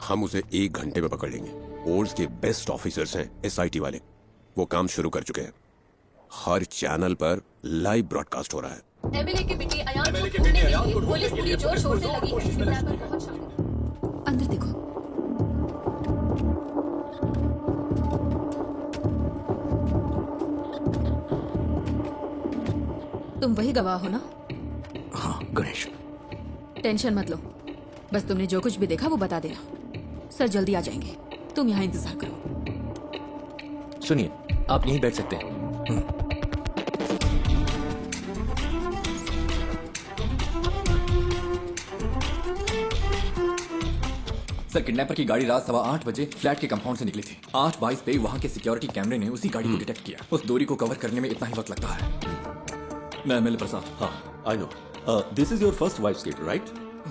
हम उसे 1 घंटे में पकड़ लेंगे। ओल्ड्स के बेस्ट ऑफिसर्स हैं SIT वाले। वो काम शुरू कर चुके हैं। हर चैनल पर लाइव ब्रॉडकास्ट हो रहा है। एमएलए के बेटे अयान को ढूंढने के लिए पुलिस पूरी जोर शोर से लगी है। अंदर देखो। तुम वही गवाह हो ना? हाँ गणेश। टेंशन मत लो, बस तुमने जो कुछ भी देखा वो बता देना। सर जल्दी आ जाएंगे, तुम यहाँ इंतजार करो। सुनिए, आप यहीं बैठ सकते हैं। सर किडनैपर की गाड़ी रात 8:15 बजे फ्लैट के कंपाउंड से निकली थी। 8:22 पे वहाँ के सिक्योरिटी कैमरे ने उसी गाड़ी को डिटेक्ट किया। उस दूरी को कवर करने में इतना ही वक्त लगता है। मैं एमएलए प्रसाद। हाँ, I know. This is your first wife state, right?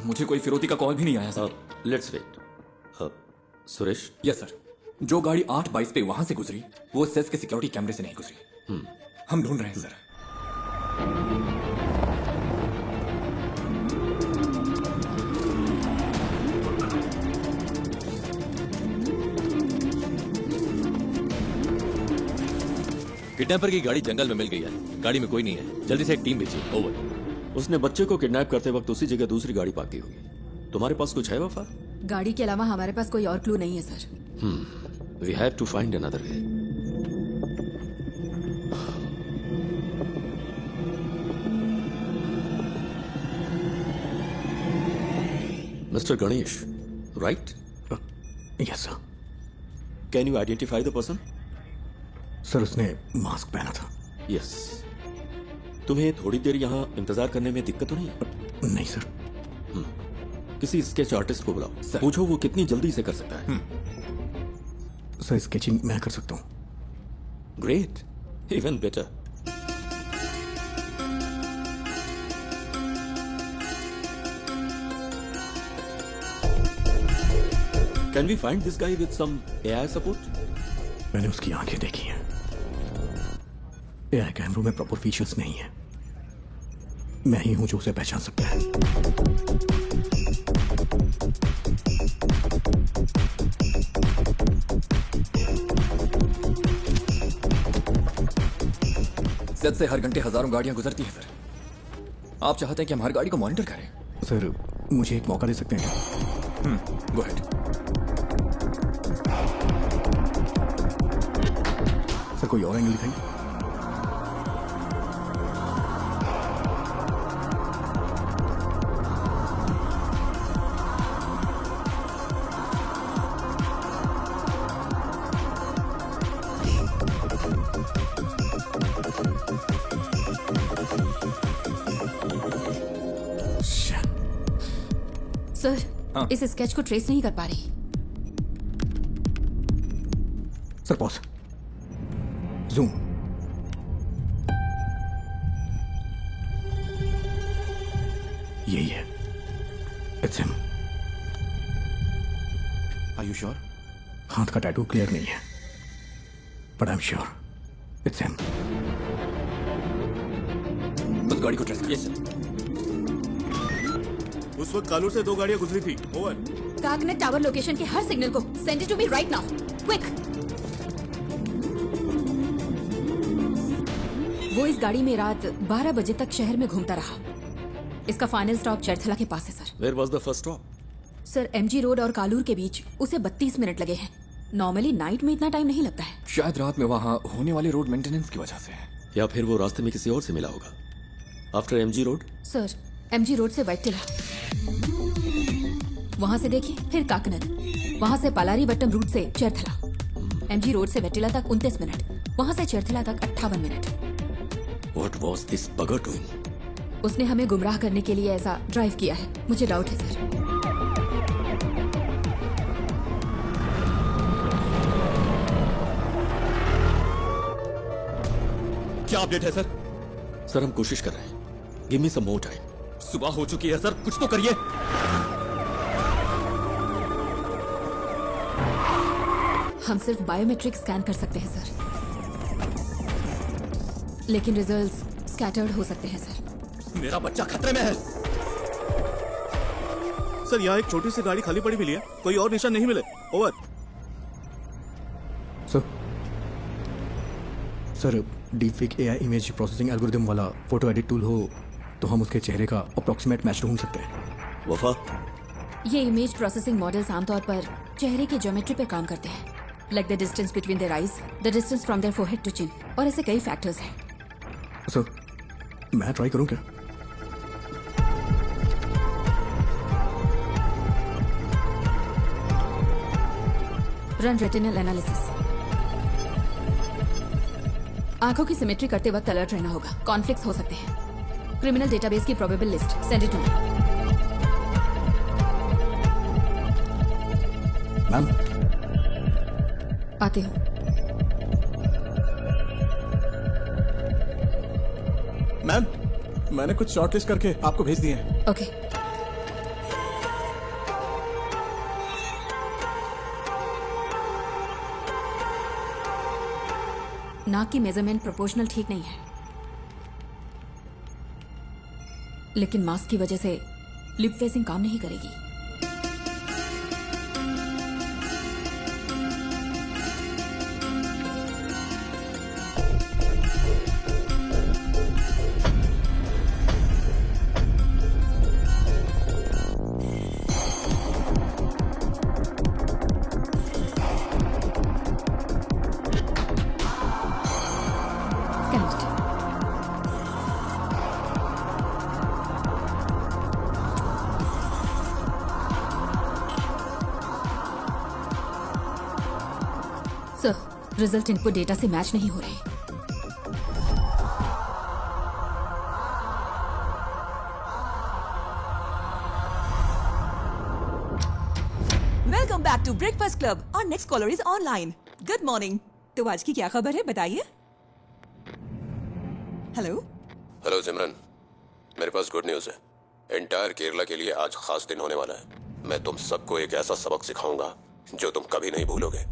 मुझे कोई फिरौती का कॉल भी नहीं आया sir. Let's wait. Suresh? Yes sir. जो गाड़ी 8:22 पे वहां से गुजरी वो सेस के सिक्योरिटी कैमरे से नहीं गुजरी। हम ढूंढ रहे हैं सर। किडनैपर की गाड़ी जंगल में मिल गई है। गाड़ी में कोई नहीं है। जल्दी से एक टीम भेजिए। ओवर। उसने बच्चे को किडनैप करते वक्त उसी जगह दूसरी गाड़ी पार्क की होगी। तुम्हारे पास कुछ है वफा? गाड़ी के अलावा हमारे पास कोई और क्लू नहीं है sir. We have to find another way. Mister Ganesh, right? Yes sir. Can you identify the person? Sir उसने मास्क पहना था। यस। तुम्हें थोड़ी देर यहाँ इंतजार करने में दिक्कत तो नहीं है? नहीं सर। किसी स्केच आर्टिस्ट को बुलाओ। पूछो वो कितनी जल्दी से कर सकता है। सर स्केचिंग मैं कर सकता हूँ। Great, even better. Can we find this guy with some AI support? मैंने उसकी आंखें देखी हैं। एआई कैमरों में प्रॉपर फीचर्स नहीं है। मैं ही हूं जो उसे पहचान सकता है। सेट से हर घंटे हजारों गाड़ियां गुजरती हैं सर। आप चाहते हैं कि हम हर गाड़ी को मॉनिटर करें? सर, मुझे एक मौका दे सकते हैं? Go ahead. सर, कोई और एंगल दिखाइए। सर, हाँ। इस स्केच को ट्रेस नहीं कर पा रही। Sir, pause. जूम। यही है। It's him. Are you sure? हाथ का टैटू क्लियर नहीं है, but I am sure it's him. उस गाड़ी को ट्रेस करिए सर। उस वक्त कालूर से 2 गाड़ियां गुजरी थी। ओवर। काकनेट टावर लोकेशन के हर सिग्नल को send it to me right now, quick. वो इस गाड़ी में रात 12 बजे तक शहर में घूमता रहा। इसका फाइनल स्टॉप चरथला के पास है सर। Where was the first stop? Sir, MG road और कालूर के बीच उसे 32 मिनट लगे हैं। नॉर्मली नाइट में इतना टाइम नहीं लगता है। शायद रात में वहां होने वाले रोड मेंटेनेंस की वजह से है। या फिर वो रास्ते में किसी और से मिला होगा। After MG road? Sir, MG road से वैटिला, वहां से देखिए, फिर काकनद, वहां से पालारीवट्टम रूट से चरथला। एमजी रोड से वैटिला तक 29 मिनट, वहां से चरथला तक 58 मिनट। व्हाट वाज दिस बगर डूइंग? उसने हमें गुमराह करने के लिए ऐसा ड्राइव किया है। मुझे डाउट है सर। क्या अपडेट है सर? सर, हम कोशिश कर रहे हैं। गिव मी सम मोर टाइम। सुबह हो चुकी है सर, कुछ तो करिए। हम सिर्फ बायोमेट्रिक स्कैन कर सकते हैं सर, लेकिन रिजल्ट्स स्कैटर्ड हो सकते हैं सर। मेरा बच्चा खतरे में है। सर, यहाँ एक छोटी सी गाड़ी खाली पड़ी मिली है। कोई और निशान नहीं मिले। Over. Sir, deepfake AI image processing algorithm वाला फोटो एडिट टूल हो तो हम उसके चेहरे का अप्रोक्सीमेट मैच ढूंढ सकते हैं। वफा, ये इमेज प्रोसेसिंग मॉडल्स आमतौर पर चेहरे की ज्योमेट्री पर काम करते हैं, like the distance between their eyes, the distance from their forehead to chin, और ऐसे कई फैक्टर्स हैं। सर, मैं ट्राई करूं क्या? Run retinal analysis. आंखों की सिमेट्री करते वक्त अलर्ट रहना होगा, कॉन्फ्लिक्ट्स हो सकते हैं। क्रिमिनल डेटाबेस की probable list send it to me. Ma'am, आते हो। मैम, मैंने कुछ शॉर्टलिस्ट करके आपको भेज दिए हैं। ओके। नाक की मेजरमेंट प्रोपोर्शनल ठीक नहीं है, लेकिन मास्क की वजह से लिप फेसिंग काम नहीं करेगी। सर, रिजल्ट इनपुट डेटा से मैच नहीं हो रहे। Welcome back to breakfast club. और next caller is online. Good morning. तो आज की क्या खबर है, बताइए। हेलो। हेलो सिमरन, मेरे पास गुड न्यूज़ है। एंटायर केरला के लिए आज खास दिन होने वाला है। मैं तुम सबको एक ऐसा सबक सिखाऊंगा जो तुम कभी नहीं भूलोगे।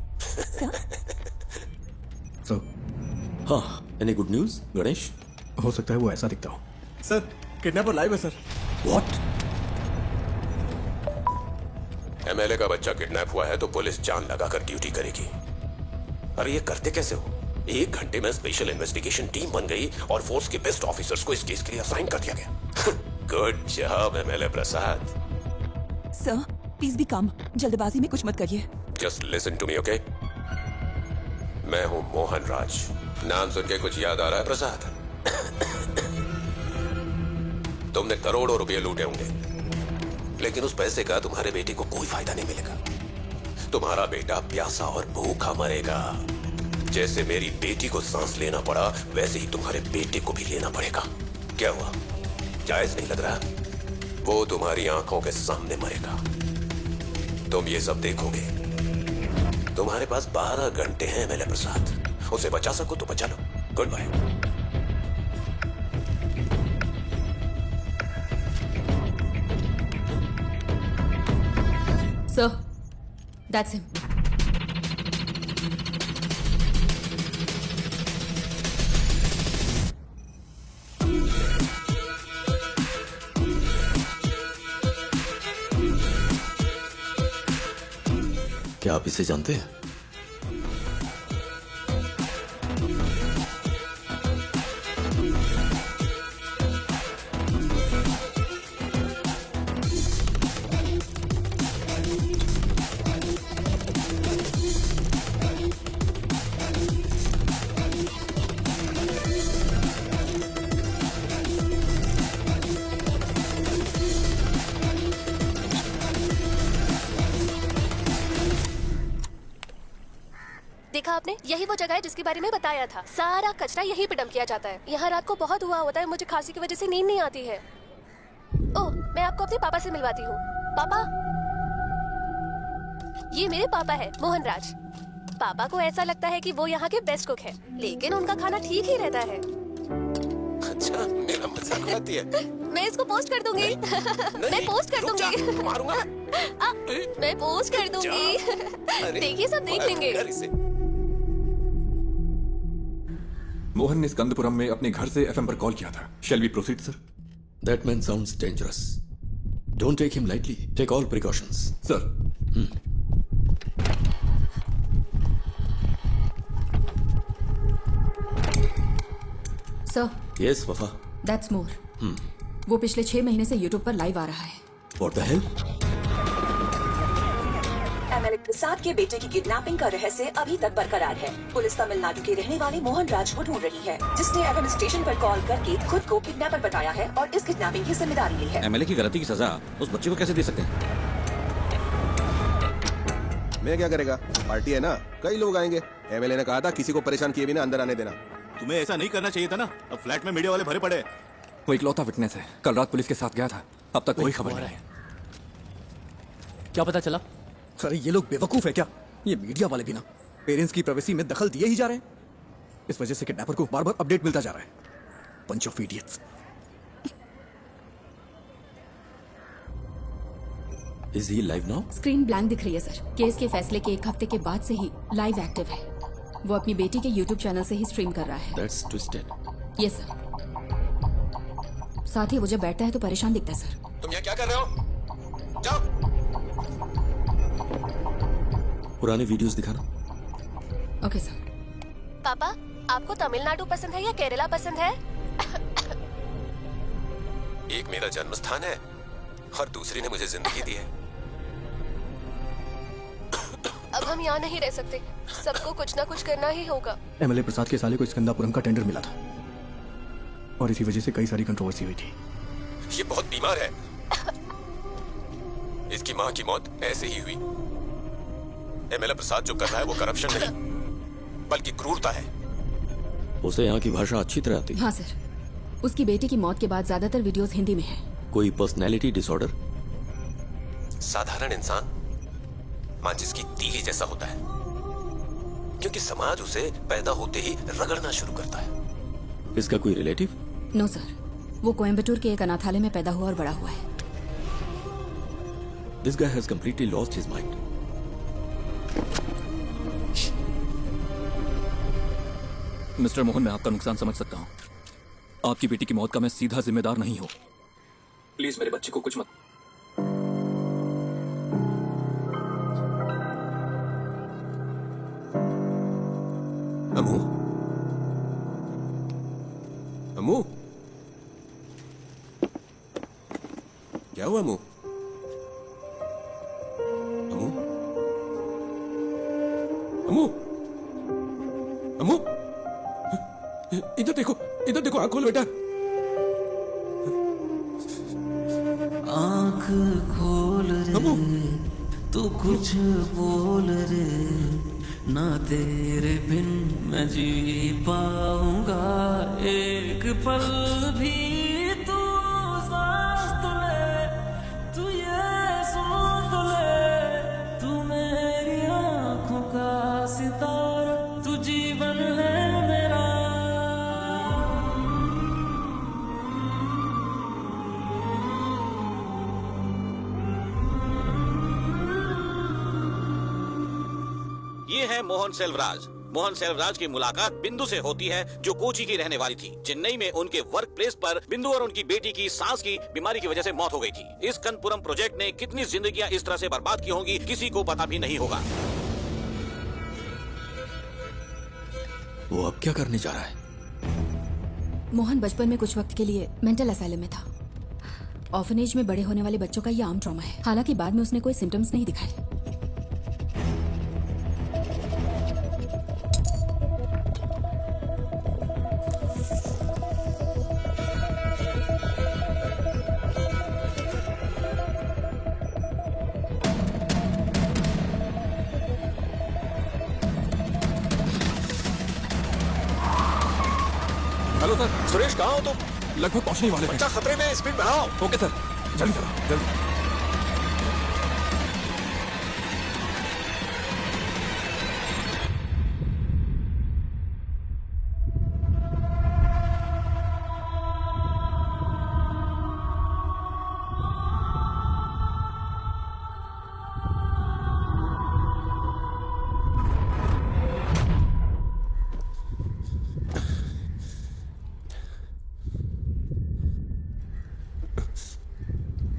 सर, हाँ, एनी गुड न्यूज गणेश? हो सकता है वो ऐसा दिखता हो। सर, किडनैपर लाइव है सर। व्हाट? एमएलए का बच्चा किडनैप हुआ है तो पुलिस जान लगाकर ड्यूटी करेगी। अरे ये करते कैसे हो? 1 घंटे में स्पेशल इन्वेस्टिगेशन टीम बन गई और फोर्स के बेस्ट ऑफिसर्स को इस केस के लिए असाइन कर दिया गया। Good job MLA Prasad. Sir please be calm, जल्दबाजी में कुछ मत करिए। Just listen to me, okay? मैं हूं मोहन राज। नाम सुन के कुछ याद आ रहा है प्रसाद? तुमने करोड़ों रुपए लूटे होंगे, लेकिन उस पैसे का तुम्हारे बेटे को कोई फायदा नहीं मिलेगा। तुम्हारा बेटा प्यासा और भूखा मरेगा। जैसे मेरी बेटी को सांस लेना पड़ा, वैसे ही तुम्हारे बेटे को भी लेना पड़ेगा। क्या हुआ? जायज नहीं लग रहा? वो तुम्हारी आंखों के सामने मरेगा, तुम ये सब देखोगे। तुम्हारे पास 12 घंटे हैं एमएलए प्रसाद। उसे बचा सको तो बचा लो। Goodbye. Sir, that's him. क्या आप इसे जानते हैं? देखा आपने, यही वो जगह है जिसके बारे में बताया था। सारा कचरा यहीं पे डंप किया जाता है। यहाँ रात को बहुत हुआ होता है, मुझे खांसी की वजह से नींद नहीं आती है। ओह, मैं आपको अपने पापा से मिलवाती हूँ। पापा, ये मेरे पापा है, मोहन राज। पापा को ऐसा लगता है कि वो यहाँ के बेस्ट कुक है, लेकिन उनका खाना ठीक ही रहता है। अच्छा, मेरा मजाक उड़ाती है। मैं इसको पोस्ट कर दूंगी। मैं पोस्ट कर दूंगी। मारूंगा। मैं पोस्ट कर दूंगी। देखिए, सब देख लेंगे। मोहन ने स्कंदपुरम में अपने घर से एफएम पर कॉल किया था। Shall we proceed sir? That man sounds dangerous. Don't take him lightly. Take all precautions. Sir. Sir, Yes, Wafa. That's more. वो पिछले 6 महीने से यूट्यूब पर लाइव आ रहा है। What the hell? एमएलए प्रसाद के बेटे की किडनैपिंग का रहस्य अभी तक बरकरार है। पुलिस तमिलनाडु के रहने वाले मोहन राज को ढूंढ रही है, जिसने एफएम स्टेशन पर कॉल करके खुद को किडनैपर बताया है और इस किडनैपिंग की जिम्मेदारी ली है। एमएलए की गलती की सजा उस बच्चे को कैसे दे सकते हैं? मैं क्या करेगा? पार्टी है ना, कई लोग आएंगे। एमएलए ने कहा था किसी को परेशान किए बिना अंदर आने देना। तुम्हें ऐसा नहीं करना चाहिए था ना। अब फ्लैट में मीडिया वाले भरे पड़े। वो इकलौता विटनेस है, कल रात पुलिस के साथ गया था। अब तक कोई खबर नहीं है। क्या पता चला? अरे ये लोग बेवकूफ है क्या? ये मीडिया वाले भी ना पेरेंट्स की प्राइवेसी में दखल दिए ही जा रहे हैं। इस वजह से किडनैपर को बार बार अपडेट मिलता जा रहा है। Bunch of idiots. Is he live now? Screen blank दिख रही है सर। केस के फैसले के 1 हफ्ते के बाद से ही लाइव एक्टिव है। वो अपनी बेटी के यूट्यूब चैनल से ही स्ट्रीम कर रहा है। That's twisted. Yes sir. साथ ही वो जब बैठता है तो परेशान दिखता है सर। तुम यहाँ क्या कर रहे हो? जाओ। पुराने वीडियोस दिखाना। Okay sir. पापा, आपको तमिलनाडु पसंद है या केरला पसंद है? एक मेरा जन्म स्थान है और दूसरी ने मुझे जिंदगी दी है। अब हम यहाँ नहीं रह सकते, सबको कुछ ना कुछ करना ही होगा। एमएलए प्रसाद के साले को स्कंदापुरम का टेंडर मिला था और इसी वजह से कई सारी कंट्रोवर्सी हुई थी। ये बहुत बीमार है। इसकी माँ की मौत ऐसे ही हुई। एमएलए प्रसाद जो कर रहा है वो करप्शन नहीं बल्कि क्रूरता है। उसे यहाँ की भाषा अच्छी तरह आती है। हाँ सर। उसकी बेटी की मौत के बाद ज्यादातर वीडियोस हिंदी में है। कोई पर्सनैलिटी डिसऑर्डर? साधारण इंसान माचिस की तीली जैसा होता है, क्योंकि समाज उसे पैदा होते ही रगड़ना शुरू करता है। इसका कोई रिलेटिव? नो सर, वो कोयम्बटूर के एक अनाथालय में पैदा हुआ और बड़ा हुआ है। This guy has completely lost his mind. Mister Mohan, मैं आपका नुकसान समझ सकता हूं। आपकी बेटी की मौत का मैं सीधा जिम्मेदार नहीं हूं। प्लीज मेरे बच्चे को कुछ मत। अमू, अमू, क्या हुआ अमू? अमू, अमू, अमू, इधर देखो, आंख खोलो बेटा। आंख खोल रे, तू कुछ बोल रे, ना तेरे बिन मैं जी पाऊंगा एक पल भी। तू सांस तो ले, तू ये सुन तो ले, तू मेरी आंखों का सितारा, तू जीवन है मेरा। ये है मोहन सेल्वराज। मोहन सेल्वराज की मुलाकात बिंदु से होती है, जो कोची की रहने वाली थी। चेन्नई में उनके वर्क प्लेस पर बिंदु और उनकी बेटी की सांस की बीमारी की वजह से मौत हो गई थी। इस कनपुरम प्रोजेक्ट ने कितनी जिंदगियां इस तरह से बर्बाद की होंगी, किसी को पता भी नहीं होगा। वो अब क्या करने जा रहा है? मोहन बचपन में कुछ वक्त के लिए मेंटल असाइलम में था। ऑर्फनेज में बड़े होने वाले बच्चों का ये आम ट्रॉमा है। हालांकि बाद में उसने कोई सिम्टम्स नहीं दिखाए। Hello sir. सुरेश, कहाँ हो तुम? लगभग पहुंचने वाले हैं। बच्चा खतरे में, स्पीड बढ़ाओ। ओके सर, जल्दी करो, जल्दी।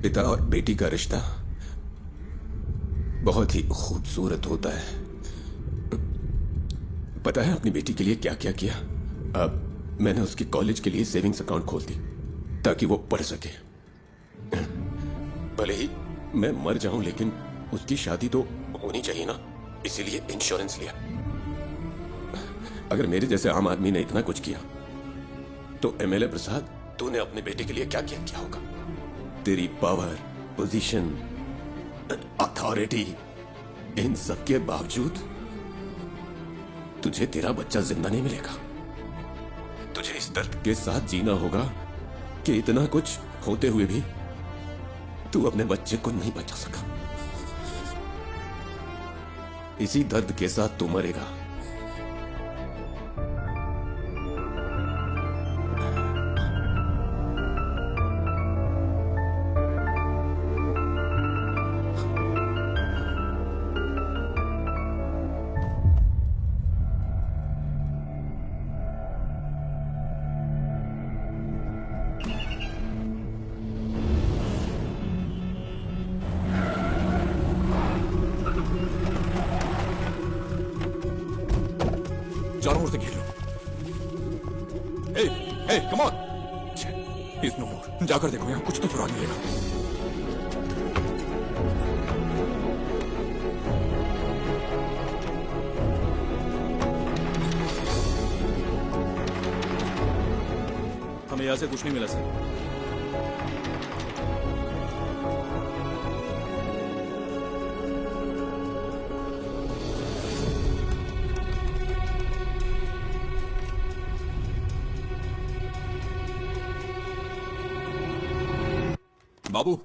पिता और बेटी का रिश्ता बहुत ही खूबसूरत होता है। पता है अपनी बेटी के लिए क्या क्या किया? अब मैंने उसके कॉलेज के लिए सेविंग्स अकाउंट खोल दी ताकि वो पढ़ सके। भले ही मैं मर जाऊं, लेकिन उसकी शादी तो होनी चाहिए ना, इसीलिए इंश्योरेंस लिया। अगर मेरे जैसे आम आदमी ने इतना कुछ किया तो एमएलए प्रसाद, तूने अपने बेटे के लिए क्या क्या किया होगा? तेरी पावर, पोजीशन, अथॉरिटी, इन सब के बावजूद तुझे तेरा बच्चा जिंदा नहीं मिलेगा। तुझे इस दर्द के साथ जीना होगा कि इतना कुछ होते हुए भी तू अपने बच्चे को नहीं बचा सका। इसी दर्द के साथ तू मरेगा। चारों ओर से घेर लो। ए, come on. He's no more। जाकर देखो, यहाँ कुछ तो सुराग मिलेगा। हमें यहाँ से कुछ नहीं मिला सर। बाबू,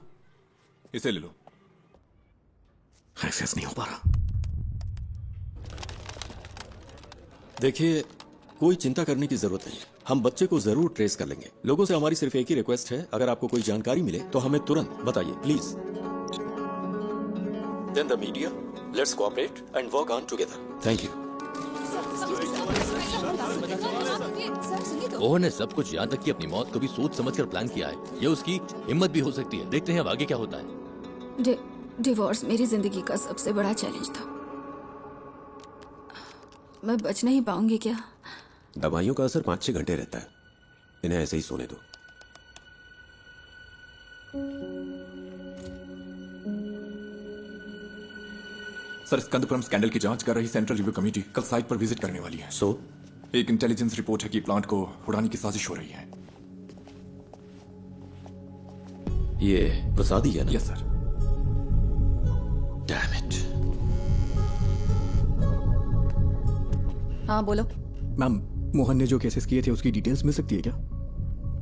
इसे ले लो। एक्सेस नहीं हो पा रहा। देखिए, कोई चिंता करने की जरूरत नहीं है। हम बच्चे को जरूर ट्रेस कर लेंगे। लोगों से हमारी सिर्फ एक ही रिक्वेस्ट है, अगर आपको कोई जानकारी मिले तो हमें तुरंत बताइए please. Then the media let's cooperate and work on together. Thank Mohan ने सब कुछ, यहाँ तक कि अपनी मौत को भी सोच समझकर प्लान किया है। ये उसकी हिम्मत भी हो सकती है। देखते हैं अब आगे क्या होता है। डिवोर्स मेरी जिंदगी का सबसे बड़ा चैलेंज था। मैं बच नहीं पाऊंगी क्या? दवाइयों का असर 5-6 घंटे रहता है, इन्हें ऐसे ही सोने दो। सर, स्कंदपुरम स्कैंडल की जांच कर रही सेंट्रल रिव्यू कमेटी कल साइट पर विजिट करने वाली है। सो एक इंटेलिजेंस रिपोर्ट है कि प्लांट को उड़ाने की साजिश हो रही है। ये प्रसादी है ना? Yes sir. Damn it. हाँ बोलो। मैम, मोहन ने जो केसेस किए थे उसकी डिटेल्स मिल सकती है क्या?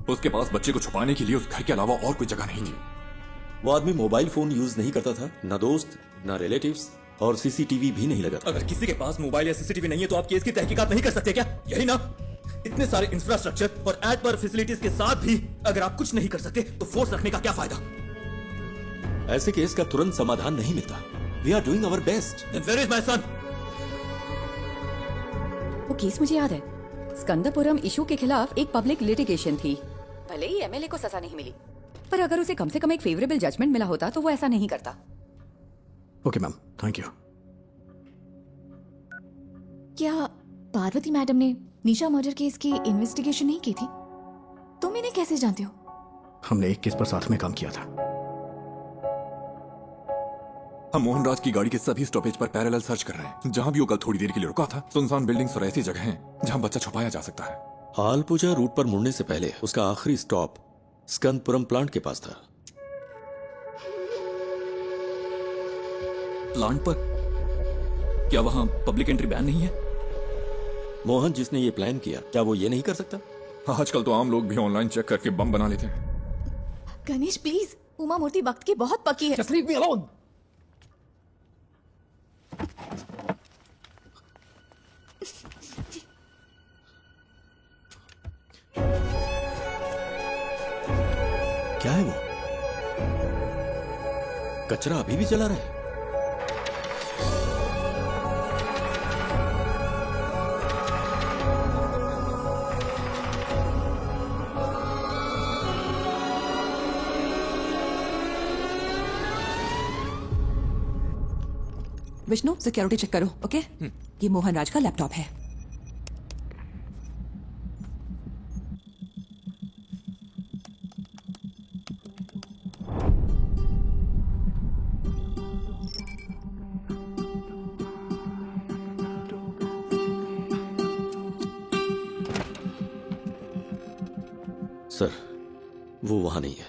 उसके पास बच्चे को छुपाने के लिए उस घर के अलावा और कोई जगह नहीं थी। वो आदमी मोबाइल फोन यूज नहीं करता था, ना दोस्त ना रिलेटिव्स, और सीसीटीवी भी नहीं लगा था। अगर किसी के पास मोबाइल या सीसीटीवी नहीं है तो आप केस की तहकीकात नहीं कर सकते क्या? यही ना? इतने सारे इंफ्रास्ट्रक्चर और एड पर फैसिलिटीज के साथ भी अगर आप कुछ नहीं कर सकते तो फोर्स रखने का क्या फायदा? ऐसे केस का तुरंत समाधान नहीं मिलता। We are doing our best. Where is my son? वो केस मुझे याद है। स्कंदपुरम इशू के खिलाफ एक पब्लिक लिटिगेशन थी। भले ही एमएलए को सजा नहीं मिली, पर अगर उसे कम से कम एक फेवरेबल जजमेंट मिला होता तो वो ऐसा नहीं करता। Okay ma'am, thank you. क्या पार्वती मैडम ने निशा मर्डर केस की इन्वेस्टिगेशन नहीं की थी? तुम इन्हें कैसे जानते हो? हमने एक केस पर साथ में काम किया था। हम मोहनराज की गाड़ी के सभी स्टॉपेज पर पैरेलल सर्च कर रहे हैं। जहां भी वो कल थोड़ी देर के लिए रुका था, सुनसान बिल्डिंग्स और ऐसी जगह हैं जहां बच्चा छुपाया जा सकता है। आलपुजा रूट पर मुड़ने से पहले उसका आखिरी स्टॉप स्कंदपुरम प्लांट के पास था। प्लांट पर? क्या वहां पब्लिक एंट्री बैन नहीं है? मोहन जिसने ये प्लान किया, क्या वो ये नहीं कर सकता? आजकल तो आम लोग भी ऑनलाइन चेक करके बम बना लेते हैं। गणेश प्लीज, उमा मूर्ति वक्त की बहुत पक्की है। Just leave me alone. क्या है वो? कचरा अभी भी जला रहा है। विष्णु, सिक्योरिटी चेक करो। ओके, ये मोहन राज का लैपटॉप है। सर, वो वहां नहीं है,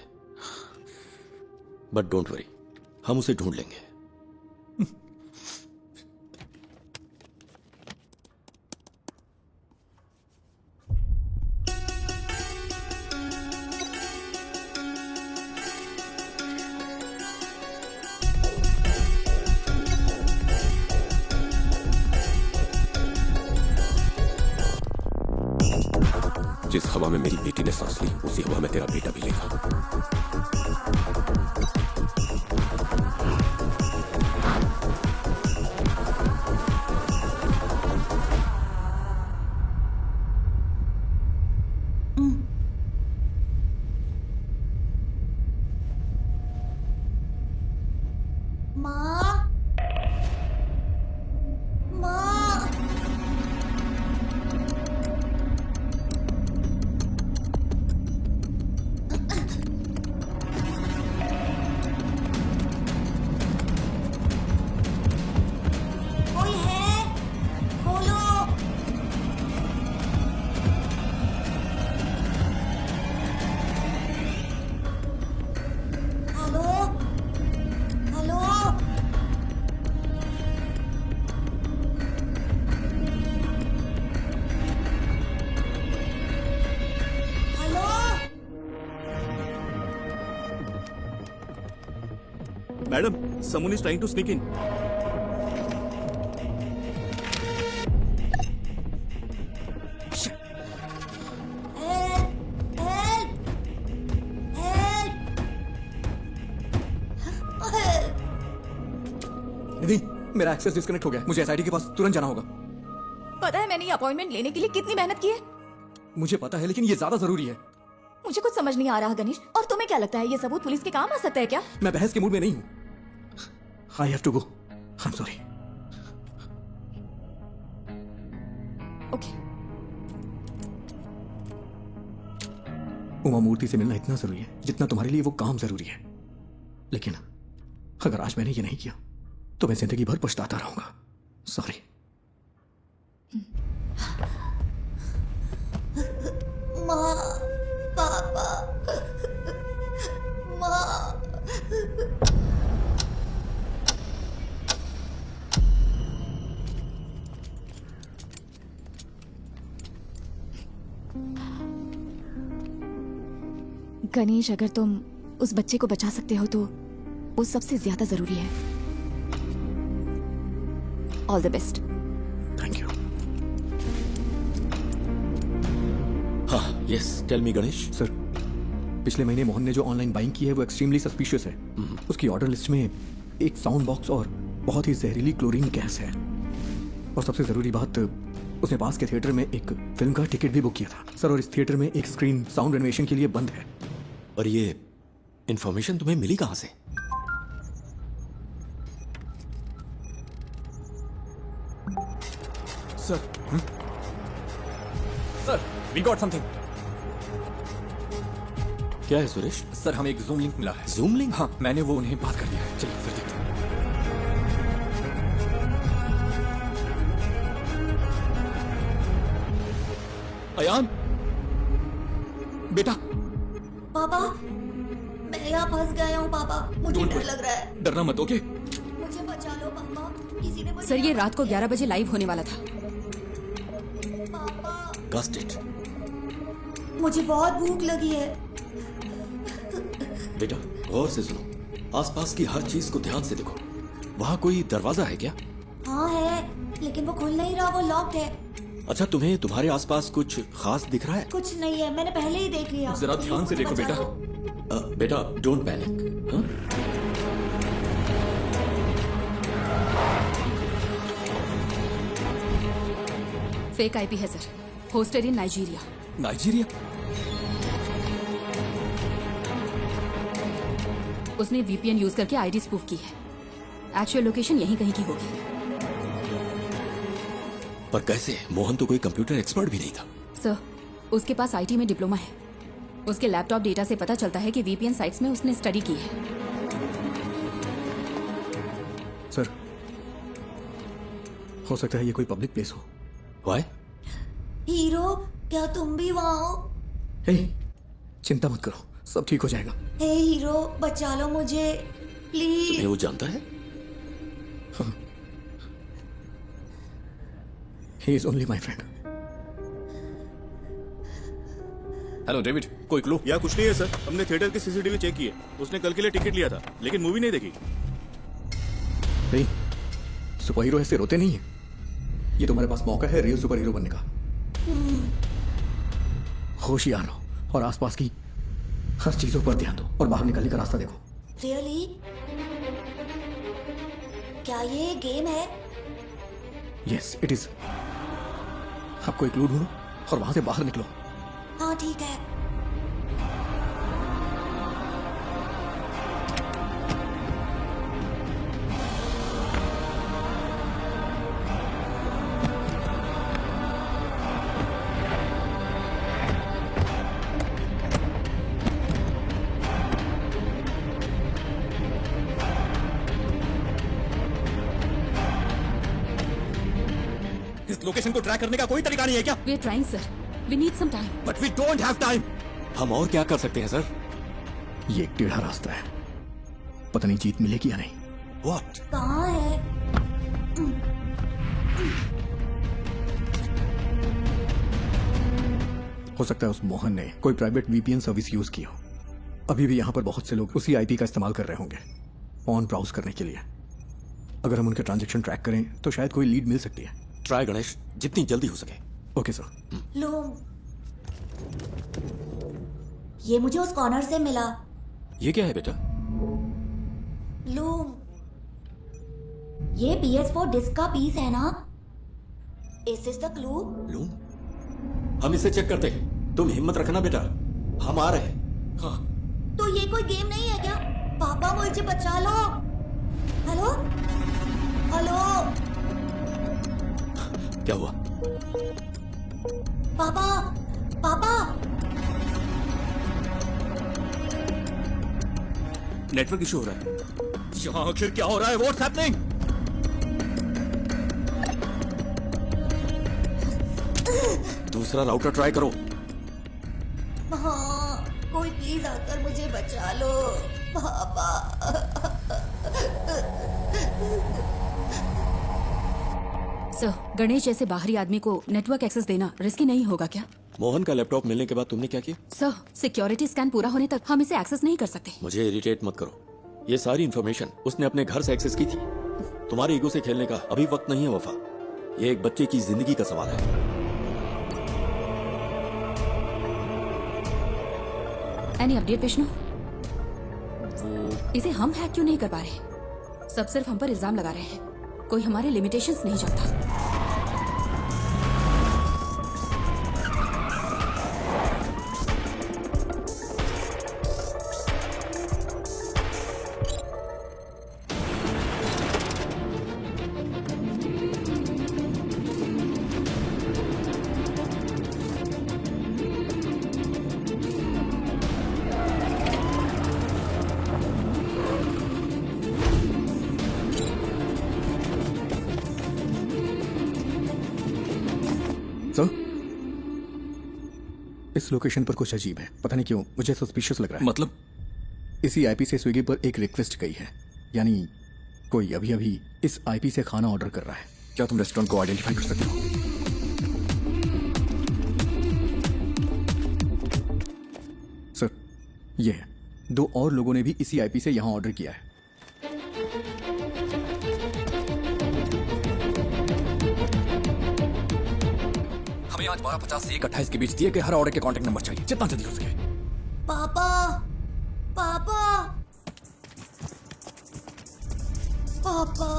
बट डोंट वरी, हम उसे ढूंढ लेंगे। जिस हवा में मेरी बेटी ने सांस ली, उसी हवा में तेरा बेटा भी लेगा। माँ, माँ, कोई है? बोलो। Hello, hello. Hello. Madam, someone is trying to sneak in. Help, help, help, help. Nidhi, मेरा एक्सेस डिस्कनेक्ट हो गया, मुझे एसआईटी के पास तुरंत जाना होगा। पता है मैंने ये अपॉइंटमेंट लेने के लिए कितनी मेहनत की है? मुझे पता है, लेकिन ये ज्यादा जरूरी है। मुझे कुछ समझ नहीं आ रहा गणेश, और तुम्हें क्या लगता है ये सबूत पुलिस के काम आ सकता है क्या? मैं बहस के मूड में नहीं हूँ। I have to go, I am sorry. Okay. Uma Murthy से मिलना इतना जरूरी है जितना तुम्हारे लिए वो काम जरूरी है। लेकिन अगर आज मैंने ये नहीं किया तो मैं जिंदगी भर पछताता रहूंगा। सॉरी। माँ, पापा, माँ। गणेश, अगर तुम उस बच्चे को बचा सकते हो तो वो सबसे ज्यादा जरूरी है। All the best. Thank you. हाँ, yes, tell me Ganesh. Sir, पिछले महीने मोहन ने जो ऑनलाइन बाइंग की है वो एक्सट्रीमली सस्पिशियस है। उसकी ऑर्डर लिस्ट में एक साउंड बॉक्स और बहुत ही जहरीली क्लोरीन गैस है। और सबसे जरूरी बात, उसने पास के थिएटर में एक फिल्म का टिकट भी बुक किया था सर, और इस थिएटर में एक स्क्रीन साउंड रेनोवेशन के लिए बंद है। और ये इंफॉर्मेशन तुम्हें मिली कहां से? Sir, sir, we got something. क्या है सुरेश? सर, हमें एक जूम लिंक मिला है। Zoom link? हाँ, मैंने वो उन्हें बात कर दिया है। चलिए फिर देखते हैं। अयान, बेटा। पापा, मैं यहाँ फंस गया हूँ पापा, मुझे डर लग रहा है। डरना मत, ओके? मुझे बचा लो पापा, किसी ने मुझे। सर, ये रात को 11 बजे लाइव होने वाला था। Gust it. मुझे बहुत भूख लगी है। बेटा, गौर से सुनो, आसपास की हर चीज को ध्यान से देखो। वहाँ कोई दरवाजा है क्या? हाँ है, लेकिन वो खुल नहीं रहा, वो लॉक्ड है। अच्छा, तुम्हें तुम्हारे आसपास कुछ खास दिख रहा है? कुछ नहीं है, मैंने पहले ही देख लिया। जरा ध्यान से देखो बेटा। बेटा, डोंट पैनिक। हाँ? फेक आईपी है सर, होस्टेड इन नाइजीरिया। नाइजीरिया? उसने वीपीएन यूज करके आईडी स्पूफ की है। एक्चुअल लोकेशन यहीं कहीं की होगी। पर कैसे? मोहन तो कोई कंप्यूटर एक्सपर्ट भी नहीं था। सर, उसके पास आईटी में डिप्लोमा है। उसके लैपटॉप डेटा से पता चलता है कि वीपीएन साइट्स में उसने स्टडी की है। सर, हो सकता है ये कोई पब्लिक प्लेस हो। Why? हीरो, क्या तुम भी वहाँ हो? हे, चिंता मत करो, सब ठीक हो जाएगा। हे हीरो, बचा लो मुझे, प्लीज। तुम्हें वो जानता है? हाँ। He is only my friend. Hello David, कोई क्लू? या कुछ नहीं है सर, हमने थिएटर के सीसीटीवी चेक किए। उसने कल के लिए टिकट लिया था, लेकिन मूवी नहीं देखी। नहीं, सुपर हीरो ऐसे रोते नहीं है। ये तुम्हारे पास मौका है रियल सुपर हीरो बनने का। होशियार रहो और आसपास की हर चीजों पर ध्यान दो और बाहर निकलने का रास्ता देखो। रियली? क्या ये गेम है? Yes, it is. आप कोई क्लू ढूंढो और वहां से बाहर निकलो। हाँ ठीक है। इस लोकेशन को ट्रैक करने का कोई तरीका नहीं है क्या? We are trying, sir. We need some time. But we don't have time. हम और क्या कर सकते हैं सर? ये एक टेढ़ा रास्ता है, पता नहीं जीत मिलेगी या नहीं। What? कहाँ है? हो सकता है उस मोहन ने कोई प्राइवेट वीपीएन सर्विस यूज की हो। अभी भी यहाँ पर बहुत से लोग उसी आईपी का इस्तेमाल कर रहे होंगे फोन ब्राउज करने के लिए। अगर हम उनके ट्रांजैक्शन ट्रैक करें तो शायद कोई लीड मिल सकती है। ट्राई गणेश, जितनी जल्दी हो सके। Okay sir. लूम, ये मुझे उस कॉर्नर से मिला। ये क्या है बेटा? लूम, ये PS4 डिस्क का पीस है ना? Is this the clue? लूं? हम इसे चेक करते हैं। तुम हिम्मत रखना बेटा, हम आ रहे हैं। हाँ। तो ये कोई गेम नहीं है क्या? पापा मुझे बचा लो। हेलो? हेलो? क्या हुआ? पापा, पापा। नेटवर्क इशू हो रहा है। यहाँ आखिर क्या हो रहा है? What's happening? दूसरा राउटर ट्राई करो। हाँ, कोई प्लीज आकर मुझे बचा लो, पापा। सर, गणेश जैसे बाहरी आदमी को नेटवर्क एक्सेस देना रिस्की नहीं होगा क्या? मोहन का लैपटॉप मिलने के बाद तुमने क्या किया? सर, सिक्योरिटी स्कैन पूरा होने तक हम इसे एक्सेस नहीं कर सकते। मुझे इरिटेट मत करो। ये सारी इन्फॉर्मेशन उसने अपने घर से एक्सेस की थी। तुम्हारे ईगो से खेलने का अभी वक्त नहीं है वफा। ये एक बच्चे की जिंदगी का सवाल है। Any update Vishnu? इसे हम हैक क्यों नहीं कर पा रहे? सब सिर्फ हम पर इल्जाम लगा रहे हैं। कोई हमारे लिमिटेशंस नहीं जानता। इस लोकेशन पर कुछ अजीब है, पता नहीं क्यों मुझे सस्पिशियस लग रहा है। मतलब? इसी आईपी से स्विगी पर एक रिक्वेस्ट गई है, यानी कोई अभी अभी इस आईपी से खाना ऑर्डर कर रहा है। क्या तुम रेस्टोरेंट को आइडेंटिफाई कर सकते हो? सर, ये है। 2 और लोगों ने भी इसी आईपी से यहां ऑर्डर किया है। हमें आज 12:50 से 1:28 के बीच दिए गए हर ऑर्डर के कांटेक्ट नंबर चाहिए, जितना जल्दी हो सके। पापा, पापा, पापा।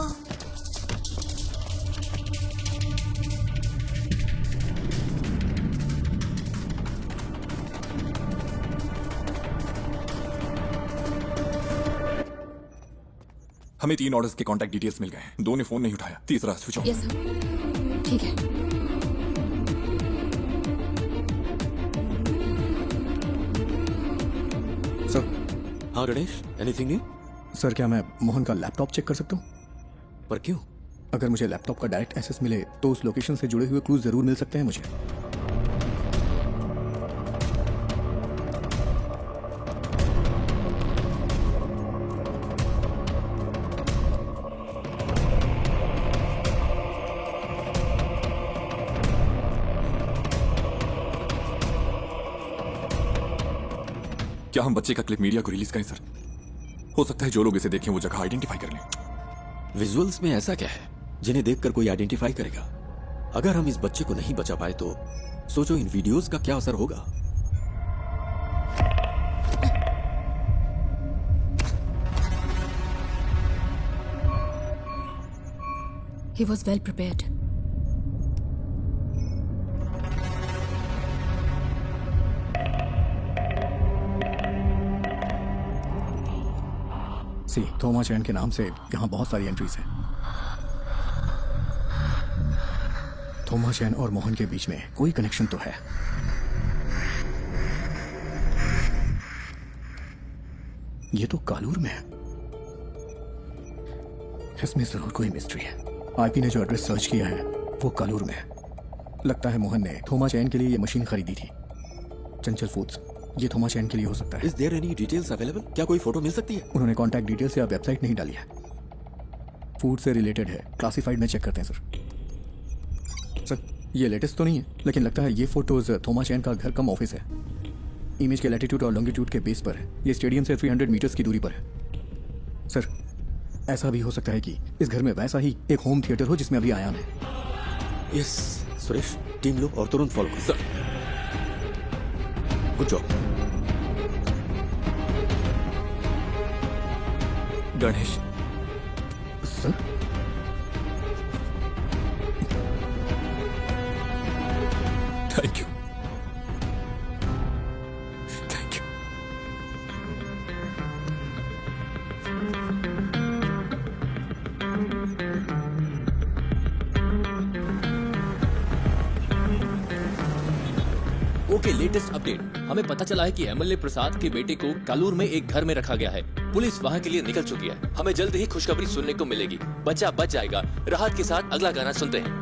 हमें 3 ऑर्डर्स के कांटेक्ट डिटेल्स मिल गए हैं। 2 ने फोन नहीं उठाया, तीसरा स्विच ऑफ। यस सर, ठीक है। सर। हाँ गणेश, एनीथिंग न्यू? सर, क्या मैं मोहन का लैपटॉप चेक कर सकता हूँ? पर क्यों? अगर मुझे लैपटॉप का डायरेक्ट एक्सेस मिले तो उस लोकेशन से जुड़े हुए क्लूज जरूर मिल सकते हैं मुझे। क्या हम बच्चे का क्लिप मीडिया को रिलीज करें सर? हो सकता है जो लोग इसे देखें वो जगह आइडेंटिफाई कर लें। विजुअल्स में ऐसा क्या है जिन्हें देखकर कोई आइडेंटिफाई करेगा? अगर हम इस बच्चे को नहीं बचा पाए तो सोचो इन वीडियोस का क्या असर होगा। He was well prepared. सी, थोमा चैन के नाम से यहाँ बहुत सारी एंट्रीज हैं। थोमा चैन और मोहन के बीच में कोई कनेक्शन तो है। ये तो कालूर में है। इसमें जरूर कोई मिस्ट्री है। आईपी ने जो एड्रेस सर्च किया है वो कालूर में है। लगता है मोहन ने थोमा चैन के लिए ये मशीन खरीदी थी। चंचल फूड्स, ये थोमा चैन के लिए हो सकता है। Is there any details available? क्या कोई फोटो मिल सकती है? उन्होंने कॉन्टैक्ट डिटेल्स या वेबसाइट नहीं डाली है। फूड से रिलेटेड है, क्लासिफाइड में चेक करते हैं सर। ये लेटेस्ट तो नहीं है, लेकिन लगता है ये फोटोज थोमा चैन का घर कम ऑफिस है। इमेज के लैटिट्यूड और लॉन्गिट्यूड के बेस पर है। ये स्टेडियम से 300 मीटर्स की दूरी पर है। सर, ऐसा भी हो सकता है कि इस घर में वैसा ही एक होम थिएटर हो जिसमें अभी आयान है। यस सुरेश, टीम लो और तुरंत फॉलो करो। Sir, good job. Ganesh sir, thank you, thank you. Okay, latest update. हमें पता चला है कि एमएलए प्रसाद के बेटे को कालूर में एक घर में रखा गया है। पुलिस वहां के लिए निकल चुकी है। हमें जल्द ही खुशखबरी सुनने को मिलेगी। बच्चा बच जाएगा। राहत के साथ अगला गाना सुनते हैं।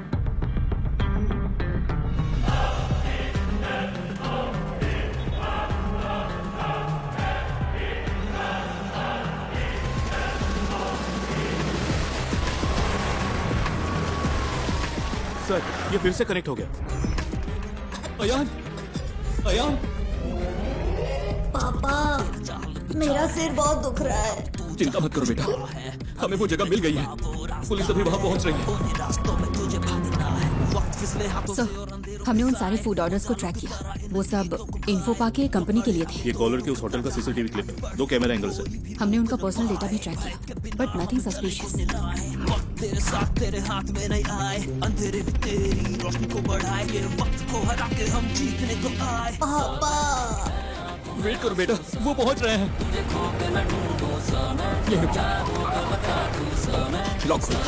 सर, ये फिर से कनेक्ट हो गया। अयान, अयान, पापा, मेरा सिर बहुत दुख रहा है। चिंता मत करो बेटा, हमें वो जगह मिल गई है। पुलिस अभी वहां पहुंच रही है। सर, हमने उन सारे फूड ऑर्डर्स को ट्रैक किया। वो सब इन्फो पा के कंपनी के लिए थे। ये कॉलर के उस होटल का सीसीटीवी क्लिप है। 2 कैमरा एंगल से। हमने उनका पर्सनल डेटा भी ट्रैक किया, बट नथिंग सस्पिशियस। तेरे साथ तेरे हाथ में नहीं आए, अंधेरे में तेरी रोशनी को बढ़ाए, ये वक्त को हरा के हम जीतने को आए। पापा, वेट करो बेटा, वो पहुंच रहे हैं। ये लॉक खोलो।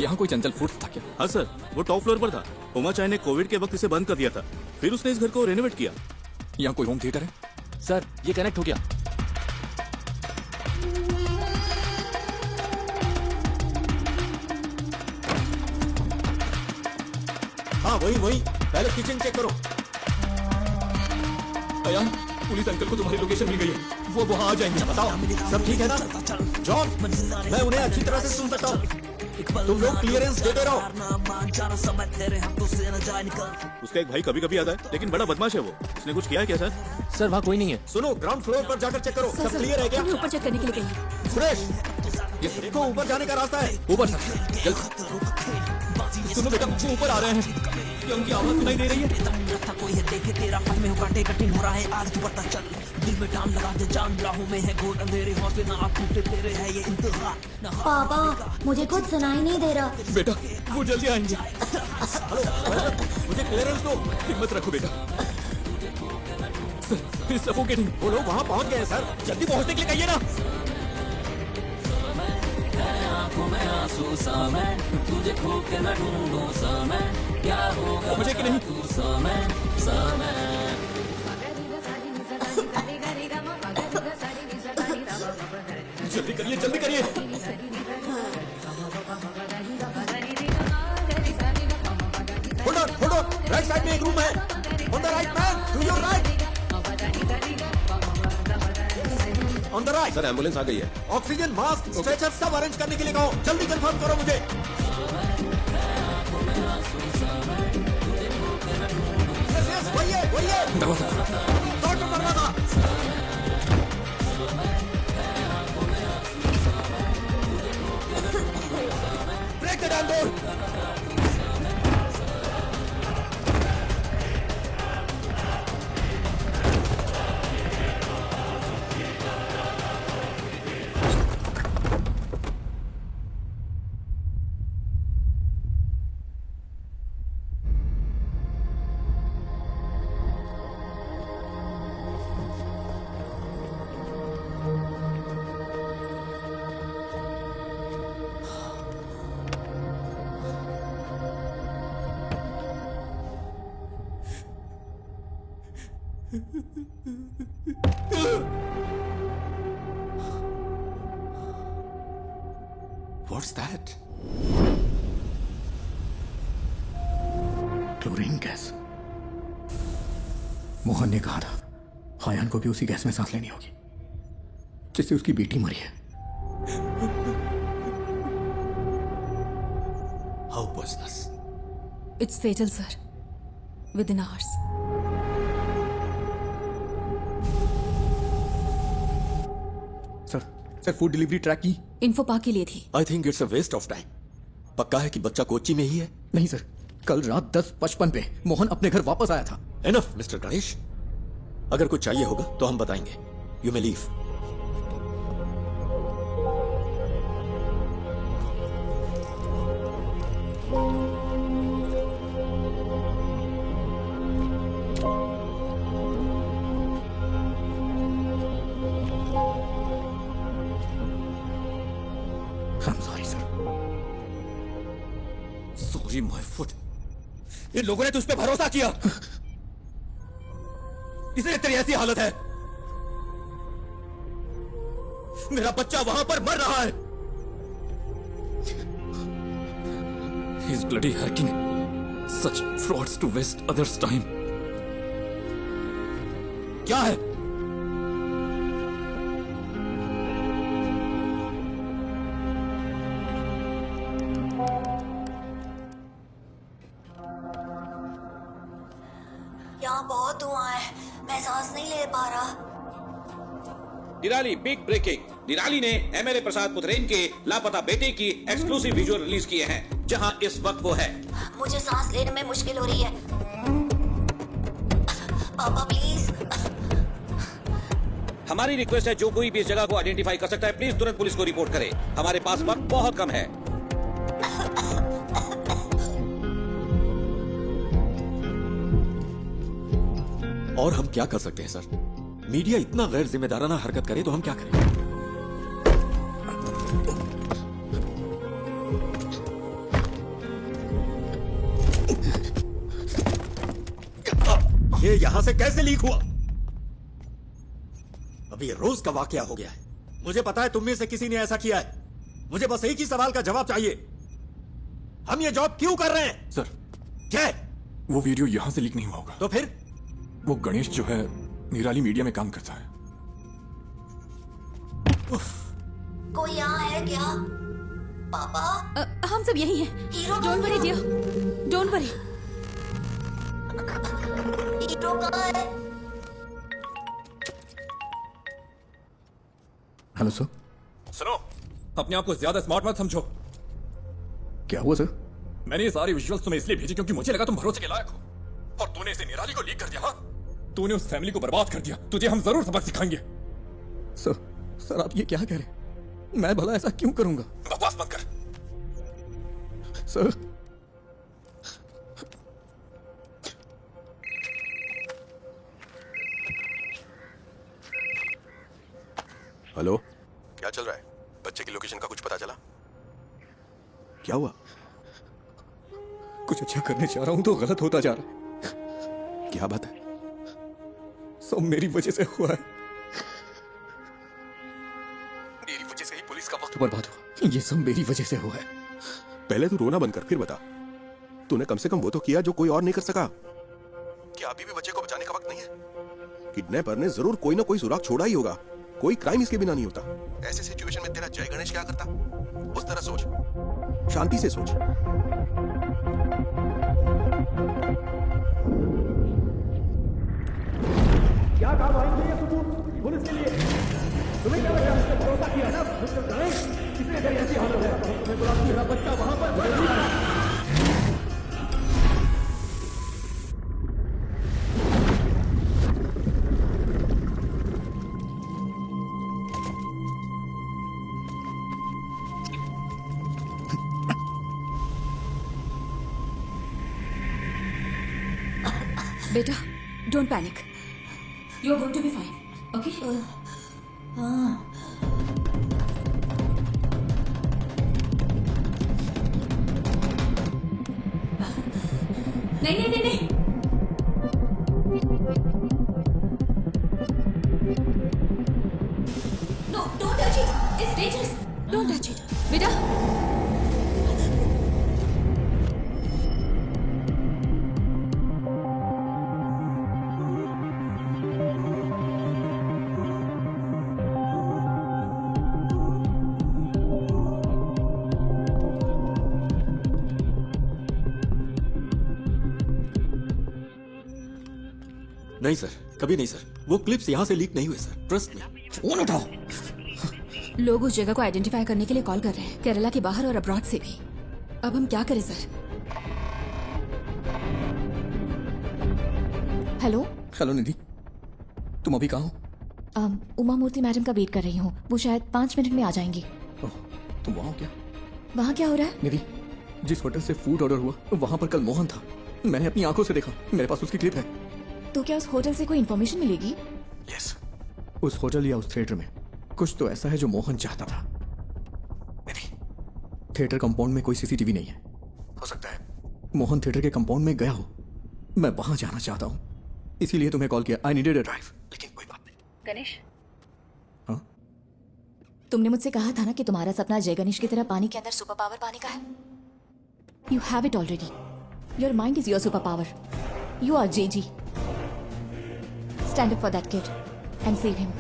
यहाँ कोई चंचल फूड्स था क्या? हाँ सर, वो टॉप फ्लोर पर था। उमा चाय ने कोविड के वक्त इसे बंद कर दिया था। फिर उसने इस घर को रेनोवेट किया। यहाँ कोई होम थिएटर है? सर, ये कनेक्ट हो गया। हाँ वही पहले किचन चेक करो। अयान, पुलिस अंकल को तुम्हारी लोकेशन मिल गई है। वो वहाँ आ जाएंगे। बताओ सब ठीक है ना? जॉन, मैं उन्हें अच्छी तरह से सुन सकता हूँ। तुम लोग क्लियरेंस देते रहो। उसका एक भाई कभी कभी आता है, लेकिन बड़ा बदमाश है वो। उसने कुछ किया है क्या सर? सर, वहाँ कोई नहीं है। सुनो, ग्राउंड फ्लोर पर जाकर चेक करो। सब क्लियर है क्या? ऊपर चेक करने के लिए गई। सुरेश, ये देखो ऊपर जाने का रास्ता है। ऊपर सर, जल्द। सुनो बेटा, वो ऊपर आ रहे हैं। क्या उनकी आवाज सुनाई दे रही है? कोई है देखे तेरा पद में कांटे कठिन हो रहा है। आज तू पता चल, दिल में टांग लगा दे, जान राहों में है घोर अंधेरे, हौसले ना आप टूटे तेरे है ये इंतहा। पापा, मुझे कुछ सुनाई नहीं दे रहा। बेटा, वो जल्दी आएंगे। मुझे क्लियरेंस दो। हिम्मत रखो बेटा। Sir, suffocating. वो लोग वहाँ पहुँच गए हैं सर। जल्दी पहुंचने के लिए कहिए ना। आंसू समय, तुझे खो के मैं ढूंढूं समय, क्या होगा मुझे कि नहीं? तू समय समय। जल्दी करिए, जल्दी करिए। hold on, राइट साइड में एक रूम है। On the right man, to your right. On the right. Sir ambulance आ गई है। ऑक्सीजन, मास्क, स्ट्रेचर सब अरेंज करने के लिए कहो। जल्दी कंफर्म करो मुझे। Yes, वही है। डॉक्टर दरवाजा। Break the damn door. What's that? Chlorine gas. Mohan ने कहा था आयान को भी उसी गैस में सांस लेनी होगी जिससे उसकी बेटी मरी है। How poisonous? It's fatal, sir. Within hours. Sir food delivery track की? इन्फो पा के लिए थी। I think it's a waste of time. पक्का है कि बच्चा कोच्चि में ही है? नहीं सर, कल रात 10:55 पे मोहन अपने घर वापस आया था। एनफ मिस्टर गणेश, अगर कुछ चाहिए होगा तो हम बताएंगे। You may leave. Sorry sir, sorry my foot. इन लोगों ने तुझ पे भरोसा किया, इसलिए तेरी ऐसी हालत है। मेरा बच्चा वहां पर मर रहा है। He's bloody hacking such frauds to waste others' time. क्या है? यहाँ बहुत धुआं है, मैं सांस नहीं ले पा रहा। निराली बिग ब्रेकिंग। निराली ने एमएलए प्रसाद पुथरेन के लापता बेटे की एक्सक्लूसिव विजुअल रिलीज किए हैं, जहां इस वक्त वो है। मुझे सांस लेने में मुश्किल हो रही है। पापा प्लीज। हमारी रिक्वेस्ट है, जो कोई भी इस जगह को आइडेंटिफाई कर सकता है, प्लीज तुरंत पुलिस को रिपोर्ट करे। हमारे पास वक्त बहुत कम है। और हम क्या कर सकते हैं सर? मीडिया इतना गैर जिम्मेदाराना हरकत करे तो हम क्या करें? ये यहां से कैसे लीक हुआ? अब ये रोज का वाकया हो गया है। मुझे पता है तुम में से किसी ने ऐसा किया है। मुझे बस एक ही सवाल का जवाब चाहिए, हम ये जॉब क्यों कर रहे हैं? सर, क्या? वो वीडियो यहां से लीक नहीं हुआ होगा। तो फिर? वो गणेश जो है, निराली मीडिया में काम करता है। कोई यहाँ है क्या? पापा? हम सब यही हैं। Hero don't worry dear, don't worry. Hero कहाँ है? Hello sir. सुनो, अपने आप को ज्यादा स्मार्ट मत समझो। क्या हुआ सर? मैंने ये सारी विजुअल्स तुम्हें इसलिए भेजी क्योंकि मुझे लगा तुम भरोसे के लायक हो, और तूने इसे निराली को लीक कर दिया। हाँ, तूने उस फैमिली को बर्बाद कर दिया। तुझे हम जरूर सबक सिखाएंगे। सर आप ये क्या कह रहे हैं? मैं भला ऐसा क्यों करूंगा? बकवास मत कर सर। हेलो, क्या चल रहा है? बच्चे की लोकेशन का कुछ पता चला? क्या हुआ? कुछ अच्छा करने जा रहा हूं तो गलत होता जा रहा है। क्या बात है? सब मेरी वजह से हुआ है। मेरी वजह से ही पुलिस का वक्त बर्बाद हुआ। ये सब मेरी वजह से हुआ है। पहले तू रोना बंद कर, फिर बता। तूने कम से कम वो तो किया जो कोई और नहीं कर सका। क्या अभी भी बच्चे को बचाने का वक्त नहीं है? किडनैपर ने जरूर कोई ना कोई सुराग छोड़ा ही होगा। कोई क्राइम इसके बिना नहीं होता। ऐसे सिचुएशन में तेरा जय गणेश क्या करता? उस तरह सोच, शांति से सोच। क्या काम आएंगे ये सबूत पुलिस के लिए? तुम्हें क्या लगा? मुझसे भरोसा किया ना मिस्टर गणेश, इसलिए तेरी ऐसी हालत है। तुम्हें बुला के मेरा बच्चा वहां पर मर रहा है। बेटा, don't panic, you are going to be fine, okay? नहीं नहीं नहीं नहीं, no don't touch it, it's dangerous, don't touch it बेटा। नहीं सर, कभी नहीं सर। वो क्लिप्स यहाँ से लीक नहीं हुए सर, ट्रस्ट में। फोन उठाओ। लोग उस जगह को आइडेंटिफाई करने के लिए कॉल कर रहे हैं, केरला के बाहर और अब्रॉड से भी। अब हम क्या करें सर? हेलो हेलो निधि, तुम अभी कहाँ हो? उमा मूर्ति मैडम का वेट कर रही हूँ। वो शायद 5 मिनट में आ जाएंगी। तुम वहाँ हो क्या? वहाँ क्या हो रहा है? निधि, जिस होटल से फूड ऑर्डर हुआ वहाँ पर कल मोहन था। मैंने अपनी आंखों से देखा, मेरे पास उसकी क्लिप है। तो क्या उस होटल से कोई इन्फॉर्मेशन मिलेगी? यस, उस होटल या उस थिएटर में कुछ तो ऐसा है जो मोहन चाहता था। निधि, थिएटर कंपाउंड में कोई सीसीटीवी नहीं है। हो सकता है मोहन थिएटर के कंपाउंड में गया हो। मैं वहां जाना चाहता हूं, इसीलिए तुम्हें कॉल किया। I needed a drive. लेकिन कोई बात नहीं। गणेश, तुमने मुझसे कहा था ना कि तुम्हारा सपना जय गणेश की तरह पानी के अंदर सुपर पावर पाने का है। You have it already. Your mind is your super power. You are JG. Stand up for that kid and save him.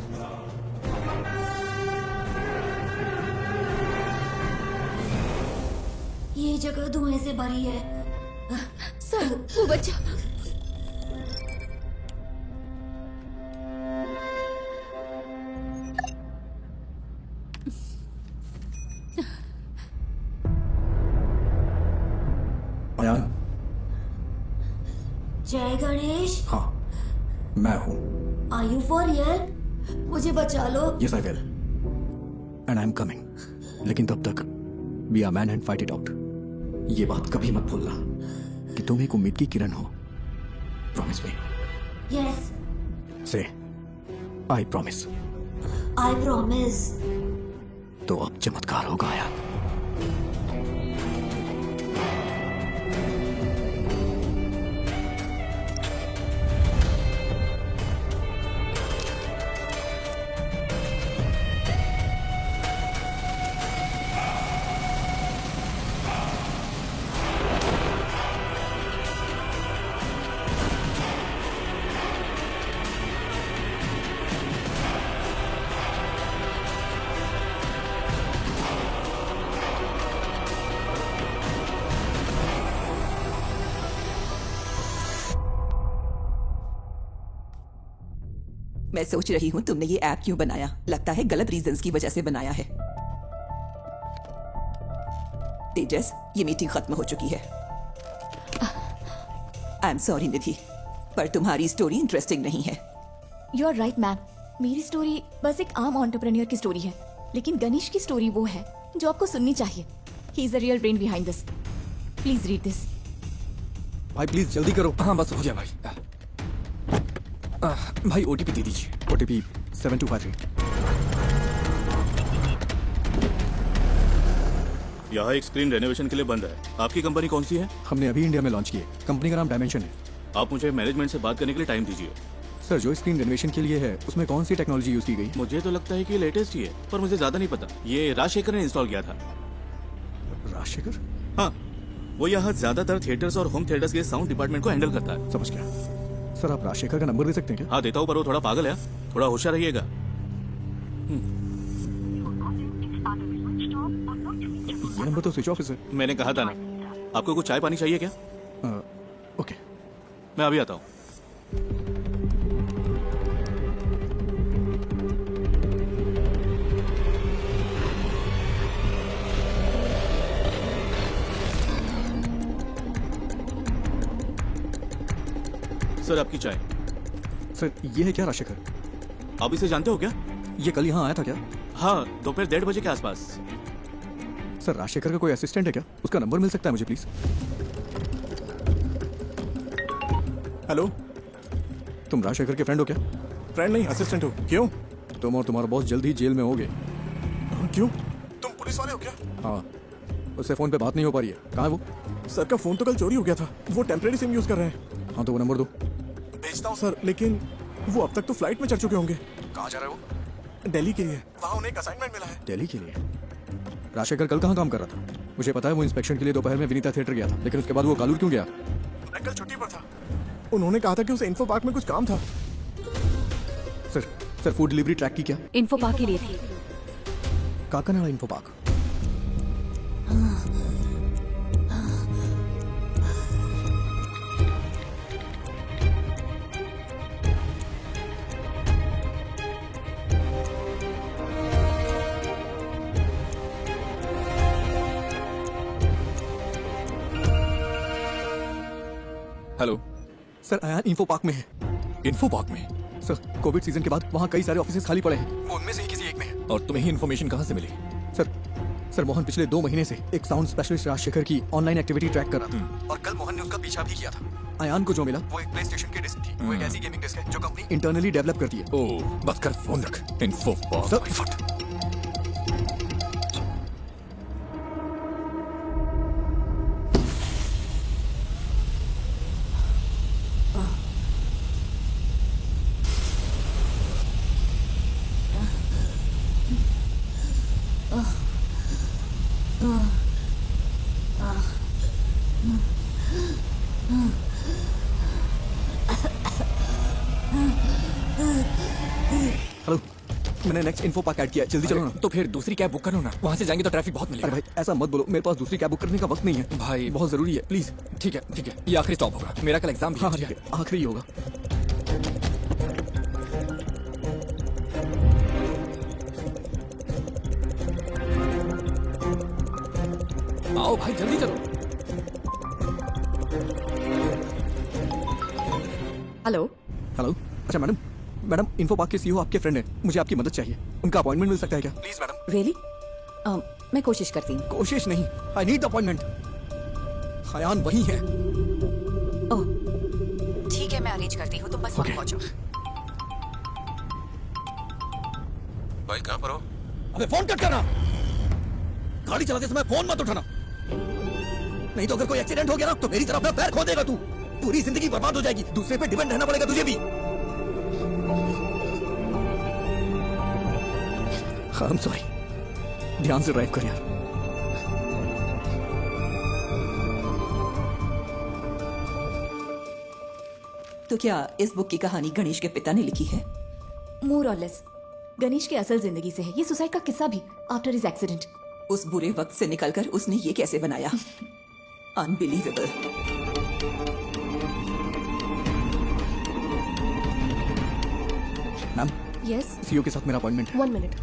ये जगह धुएं से भरी है। सर, वो बच्चा। अयान। जय गणेश। हाँ, मैं हूं। Are you for real? मुझे बचा लो। Yes I will and I am coming. लेकिन तब तक be a man and fight it out. ये बात कभी मत भूलना कि तुम एक उम्मीद की किरण हो। Promise me. यस। से आई प्रॉमिस। I promise. तो अब चमत्कार होगा यार। मैं सोच रही हूँ तुमने ये ऐप क्यों बनाया। लगता है गलत रीजंस की वजह से बनाया है। तेजस, ये मीटिंग खत्म हो चुकी है। आई एम सॉरी निधि, पर तुम्हारी स्टोरी इंटरेस्टिंग नहीं है। You are right ma'am. मेरी स्टोरी बस एक आम एंटरप्रेन्योर की स्टोरी है, लेकिन गणेश की स्टोरी वो है जो आपको सुननी चाहिए। He is the real brain behind this. Please read this. भाई प्लीज जल्दी करो। हाँ बस हो गया भाई। भाई ओटीपी दे दीजिए। ओटीपी 7253। यहाँ एक स्क्रीन रेनोवेशन के लिए बंद है। आपकी कंपनी कौन सी है? हमने अभी इंडिया में लॉन्च की है। कंपनी का नाम डायमेंशन है। आप मुझे मैनेजमेंट से बात करने के लिए टाइम दीजिए। सर, जो स्क्रीन रेनोवेशन के लिए है उसमें कौन सी टेक्नोलॉजी यूज की गई? मुझे तो लगता है कि लेटेस्ट ही है, पर मुझे ज्यादा नहीं पता। ये राजशेखर ने इंस्टॉल किया था। राजशेखर? हाँ, वो यहाँ ज्यादातर थिएटर्स और होम थिएटर्स के साउंड डिपार्टमेंट को हैंडल करता है। समझ गया। सर, आप राजशेखर का नंबर दे सकते हैं क्या? हाँ देता हूँ, पर वो थोड़ा पागल है। थोड़ा होशियार रहिएगा। ये नंबर तो स्विच ऑफ है सर। मैंने कहा था ना। आपको कुछ चाय पानी चाहिए क्या? ओके, मैं अभी आता हूँ। सर, आपकी चाय। सर, ये है क्या राजशेखर? आप इसे जानते हो क्या? ये कल यहाँ आया था क्या? हाँ, दोपहर 1:30 बजे के आसपास। सर, राजशेखर का कोई असिस्टेंट है क्या? उसका नंबर मिल सकता है मुझे प्लीज? हेलो, तुम राजशेखर के फ्रेंड हो क्या? फ्रेंड नहीं, असिस्टेंट हो। क्यों? तुम और तुम्हारा बॉस जल्द ही जेल में होगे। क्यों? तुम पुलिस वाले हो क्या? हाँ, उससे फोन पे बात नहीं हो पा रही है। कहाँ है वो? सर का फोन तो कल चोरी हो गया था। वो टेम्परेरी सिम यूज कर रहे हैं। हाँ, तो वो नंबर दो। भेजता हूँ सर, लेकिन वो अब तक तो फ्लाइट में चढ़ चुके होंगे। कहाँ जा रहे हो? दिल्ली के लिए। वहाँ उन्हें एक असाइनमेंट मिला है। दिल्ली के लिए? राजशेखर कल कहाँ काम कर रहा था? मुझे पता है वो इंस्पेक्शन के लिए दोपहर में विनीता थिएटर गया था, लेकिन उसके बाद वो कालूर क्यों गया? मैं कल छुट्टी पर था। उन्होंने कहा था कि उसे इन्फो पार्क में कुछ काम था। सर, फूड डिलीवरी ट्रैक की क्या? इन्फो पार्क के लिए थी। Kakinada info park. Hello sir, Ayaan info park में है। इन्फो पार्क में? सर, कोविड सीजन के बाद वहाँ कई सारे ऑफिसेज खाली पड़े हैं। वो उनमें से ही किसी एक में है। और तुम्हें ही इन्फॉर्मेशन कहाँ से मिली? सर, मोहन पिछले 2 महीने से एक साउंड स्पेशलिस्ट राजशेखर की ऑनलाइन एक्टिविटी ट्रैक कर रहा था, और कल मोहन ने उसका पीछा भी किया था। आयान को जो मिला वो एक प्ले स्टेशन की डिस्क थी। वो एक ऐसी गेमिंग डिस्क है जो कंपनी इंटरनली डेवलप करती है। ओह, बस कर फोन रख। Info park. हेलो, मैंने नेक्स्ट इन्फो पार्क ऐड किया है, जल्दी चलो ना। तो फिर दूसरी कैब बुक करो ना, वहां से जाएंगे तो ट्रैफिक बहुत मिलेगा। अरे भाई ऐसा मत बोलो, मेरे पास दूसरी कैब बुक करने का वक्त नहीं है भाई बहुत जरूरी है, प्लीज। ठीक है ठीक है, ये आखिरी स्टॉप होगा, मेरा कल एग्जाम भी हाँ है। ठीक है, आखिरी होगा। आओ भाई जल्दी चलो। हेलो हेलो, अच्छा मैडम, मैडम इन्फो पार्क के सीईओ आपके फ्रेंड हैं, मुझे आपकी मदद चाहिए, उनका अपॉइंटमेंट मिल सकता है क्या? Please madam. रियली मैं कोशिश करती हूँ। कोशिश नहीं, आई नीड अपॉइंटमेंट। हयान वही है। ओह ठीक है, मैं अरेंज करती हूँ, तुम बस वहाँ पहुँचो। भाई कहाँ पर हो? अबे फोन कट करना, गाड़ी चलाते समय फोन मत उठाना, नहीं तो अगर कोई एक्सीडेंट हो गया ना तो मेरी तरफ अपना पैर खो देगा तू, पूरी जिंदगी बर्बाद हो जाएगी, दूसरे पे डिपेंड रहना पड़ेगा तुझे भी। आई एम सॉरी, ध्यान से ड्राइव कर यार। तो क्या इस बुक की कहानी गणेश के पिता ने लिखी है? मोर और लेस गणेश की असल जिंदगी से है ये सुसाइड का किस्सा भी, आफ्टर हिज एक्सीडेंट। उस बुरे वक्त से निकलकर उसने ये कैसे बनाया? अनबिलीवेबल। मैम, यस सीईओ के साथ मेरा अपॉइंटमेंट है। 1 मिनट।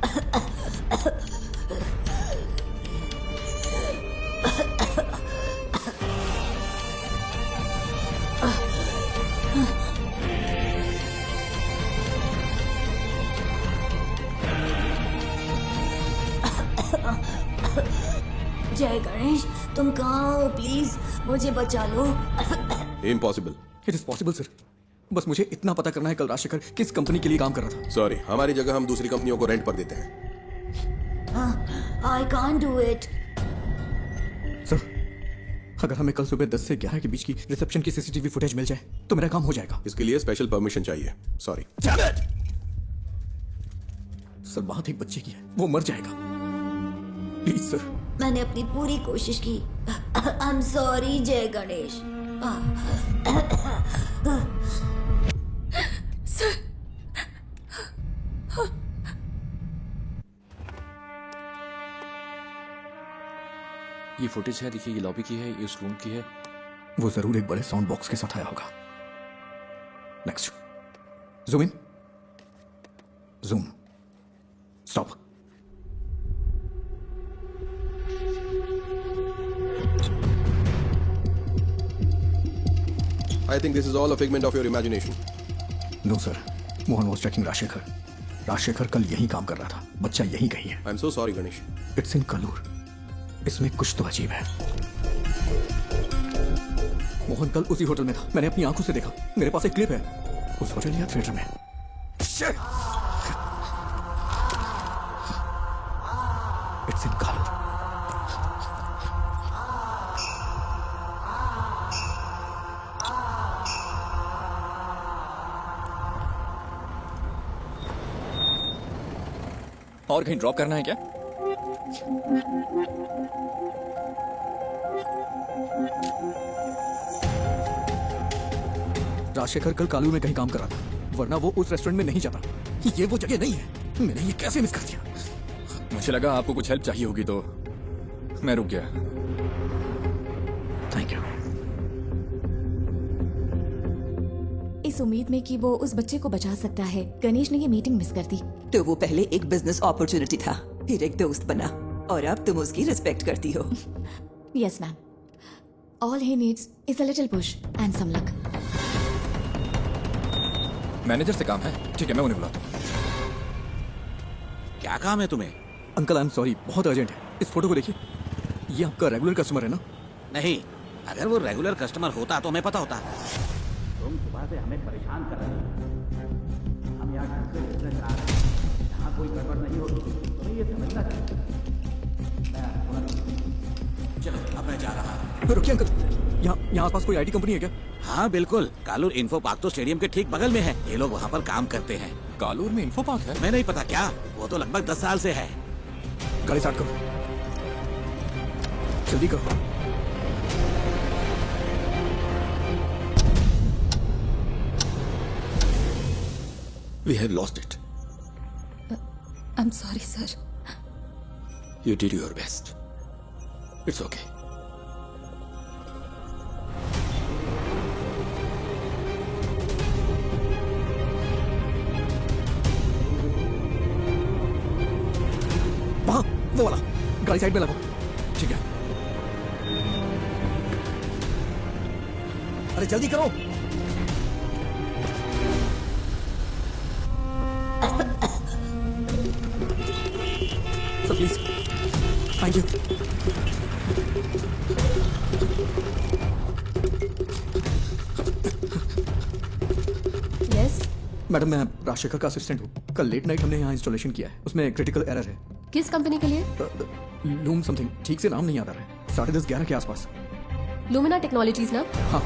जय गणेश, तुम कहाँ हो? प्लीज मुझे बचा लो। Impossible. It is possible sir, बस मुझे इतना पता करना है कल राजशेखर किस कंपनी के लिए काम कर रहा था। सॉरी, हमारी जगह हम दूसरी कंपनियों को रेंट पर देते हैं। I can't do it. Sir, अगर हमें कल सुबह 10 से 11 के बीच की रिसेप्शन की सीसीटीवी फुटेज मिल जाए तो मेरा काम हो जाएगा। इसके लिए स्पेशल परमिशन चाहिए। सॉरी सर, बात एक बच्चे की है, वो मर जाएगा, प्लीज सर। मैंने अपनी पूरी कोशिश की। आई एम सॉरी जय गणेश। ये फुटेज है, देखिए ये लॉबी की है, ये उस रूम की है। वो जरूर एक बड़े साउंड बॉक्स के साथ आया होगा। Next, zoom in, zoom, stop. I think this is all a figment of your imagination. No sir, Mohan was checking Rajshekhar. Rajshekhar कल यही काम कर रहा था, बच्चा यही कहीं है। I'm so sorry, Ganesh. It's in Kalur, इसमें कुछ तो अजीब है। मोहन कल उसी होटल में था, मैंने अपनी आंखों से देखा, मेरे पास एक क्लिप है उस होटल या थिएटर में। It's in Kalur. और कहीं ड्रॉप करना है क्या? राजशेखर कल कालू में कहीं काम कर रहा था, वरना वो उस रेस्टोरेंट में नहीं जाता। ये वो जगह नहीं है, मैंने ये कैसे मिस कर दिया? मुझे लगा आपको कुछ हेल्प चाहिए होगी तो मैं रुक गया। Thank you. इस उम्मीद में कि वो उस बच्चे को बचा सकता है, गणेश ने ये मीटिंग मिस कर दी। तो वो पहले एक बिजनेस अपॉर्चुनिटी था, फिर एक दोस्त बना, और अब तुम उसकी रिस्पेक्ट करती हो। Yes ma'am, all he needs is a little push and some luck. Manager से काम है, ठीक है मैं उन्हें बुलाता हूँ। क्या काम है तुम्हें? अंकल आई एम सॉरी, बहुत अर्जेंट है। इस फोटो को देखिए, ये आपका रेगुलर कस्टमर है ना? नहीं, अगर वो रेगुलर कस्टमर होता तो हमें पता होता। तुम सुबह से हमें परेशान कर रहे हो। हम यहाँ घर से बिजनेस आ रहे हैं, यहाँ कोई गड़बड़ नहीं होगी, तुम्हें ये समझना चाहिए। चलो अब मैं जा रहा हूँ। रुकिए अंकल, यहाँ आसपास कोई आईटी कंपनी है क्या? हाँ बिल्कुल, कालूर इन्फो पार्क तो स्टेडियम के ठीक बगल में है। ये लोग वहाँ पर काम करते हैं। कालूर में इन्फो पार्क है? मैं नहीं पता क्या, वो तो लगभग 10 साल से है। गाड़ी स्टार्ट करो, जल्दी करो। We have lost it. I'm sorry, sir. You did your best. It's okay. वहां वो वाला, गाड़ी साइड में लगाओ। ठीक है। अरे जल्दी करो। Sir please, thank you. Yes, madam मैं राजशेखर का असिस्टेंट हूँ। कल लेट नाइट हमने यहाँ इंस्टॉलेशन किया है, उसमें क्रिटिकल एरर है। किस कंपनी के लिए? लूम समथिंग, ठीक से नाम नहीं याद आ रहा है। 10:30-11 के आसपास। लुमिना टेक्नोलॉजीज ना? हाँ।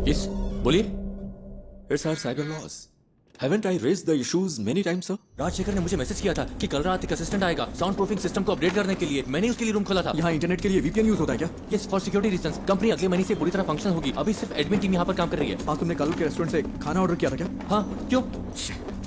Yes, बोलिए. It's our cyber laws. Haven't I raised the issues many times, sir? Rajshekhar ने मुझे मैसेज किया था कि कल रात एक असिस्टेंट आएगा साउंड प्रूफिंग सिस्टम को अपडेट करने के लिए. मैंने उसके लिए रूम खोला था. यहाँ इंटरनेट के लिए VPN यूज होता है क्या? Yes, for security reasons. Company अगले महीने से पूरी तरह फंक्शन होगी. अभी सिर्फ एडमिन टीम यहाँ पर काम कर रही है. आज तुमने कालू के रेस्टोरेंट से खाना ऑर्डर किया था क्या? हाँ, क्यों?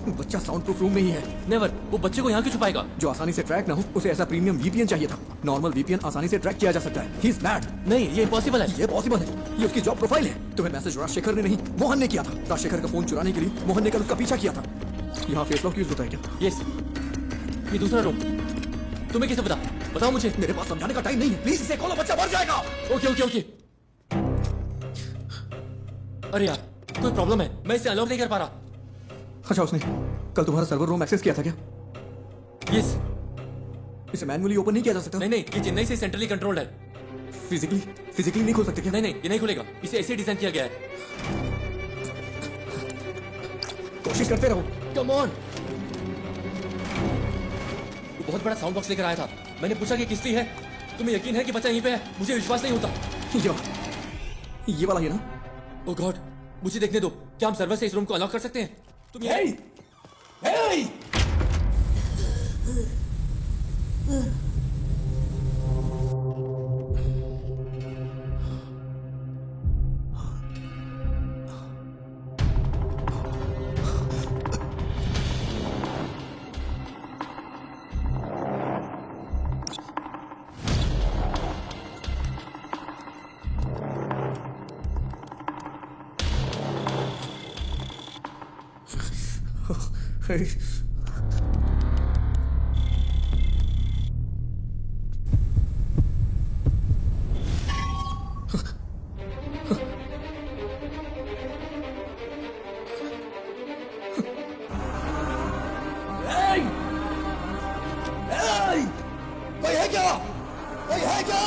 बच्चा साउंड प्रूफ रूम में ही है. नेवर. वो बच्चे को यहाँ क्यों छुपाएगा? जो आसानी से ट्रैक ना हो उसे ऐसा प्रीमियम VPN चाहिए था. नॉर्मल VPN आसानी से ट्रैक किया जा सकता है. He is mad. नहीं, ये इम्पॉसिबल है. ये पॉसिबल है. ये उसकी जॉब प्रोफाइल है. तुम्हें मैसेज राजशेखर ने नहीं, मोहन ने किया था. राजशेखर का फोन चुराने के लिए मोहन ने कल उसका पीछा किया था. यहाँ फेस लॉक यूज होता है क्या? यस. ये दूसरा रूम. तुम्हें कैसे पता? बताओ मुझे. मेरे पास समझाने का टाइम नहीं है. प्लीज इसे खोलो, बच्चा मर जाएगा. Okay okay okay. अरे यार, कोई प्रॉब्लम है. मैं इसे अनलॉक नहीं कर पा रहा. अच्छा, उसने कल तुम्हारा सर्वर रूम एक्सेस किया था क्या? यस. इसे मैन्युअली ओपन नहीं किया जा सकता? नहीं, ये चेन्नई से सेंट्रली कंट्रोल्ड है. फिजिकली नहीं खोल सकते क्या? नहीं, ये नहीं खुलेगा. इसे ऐसे डिजाइन किया गया है. कोशिश करते रहो. Come on. वो बहुत बड़ा साउंड बॉक्स लेकर आया था. मैंने पूछा कि किसकी है. तुम्हें यकीन है कि बच्चा यहीं पे है? मुझे विश्वास नहीं होता. ये वाला है ना? ओह गॉड, मुझे देखने दो. क्या हम सर्वर से इस रूम को अनलॉक कर सकते हैं? तुम Hey! Hey. कोई है क्या? कोई है क्या?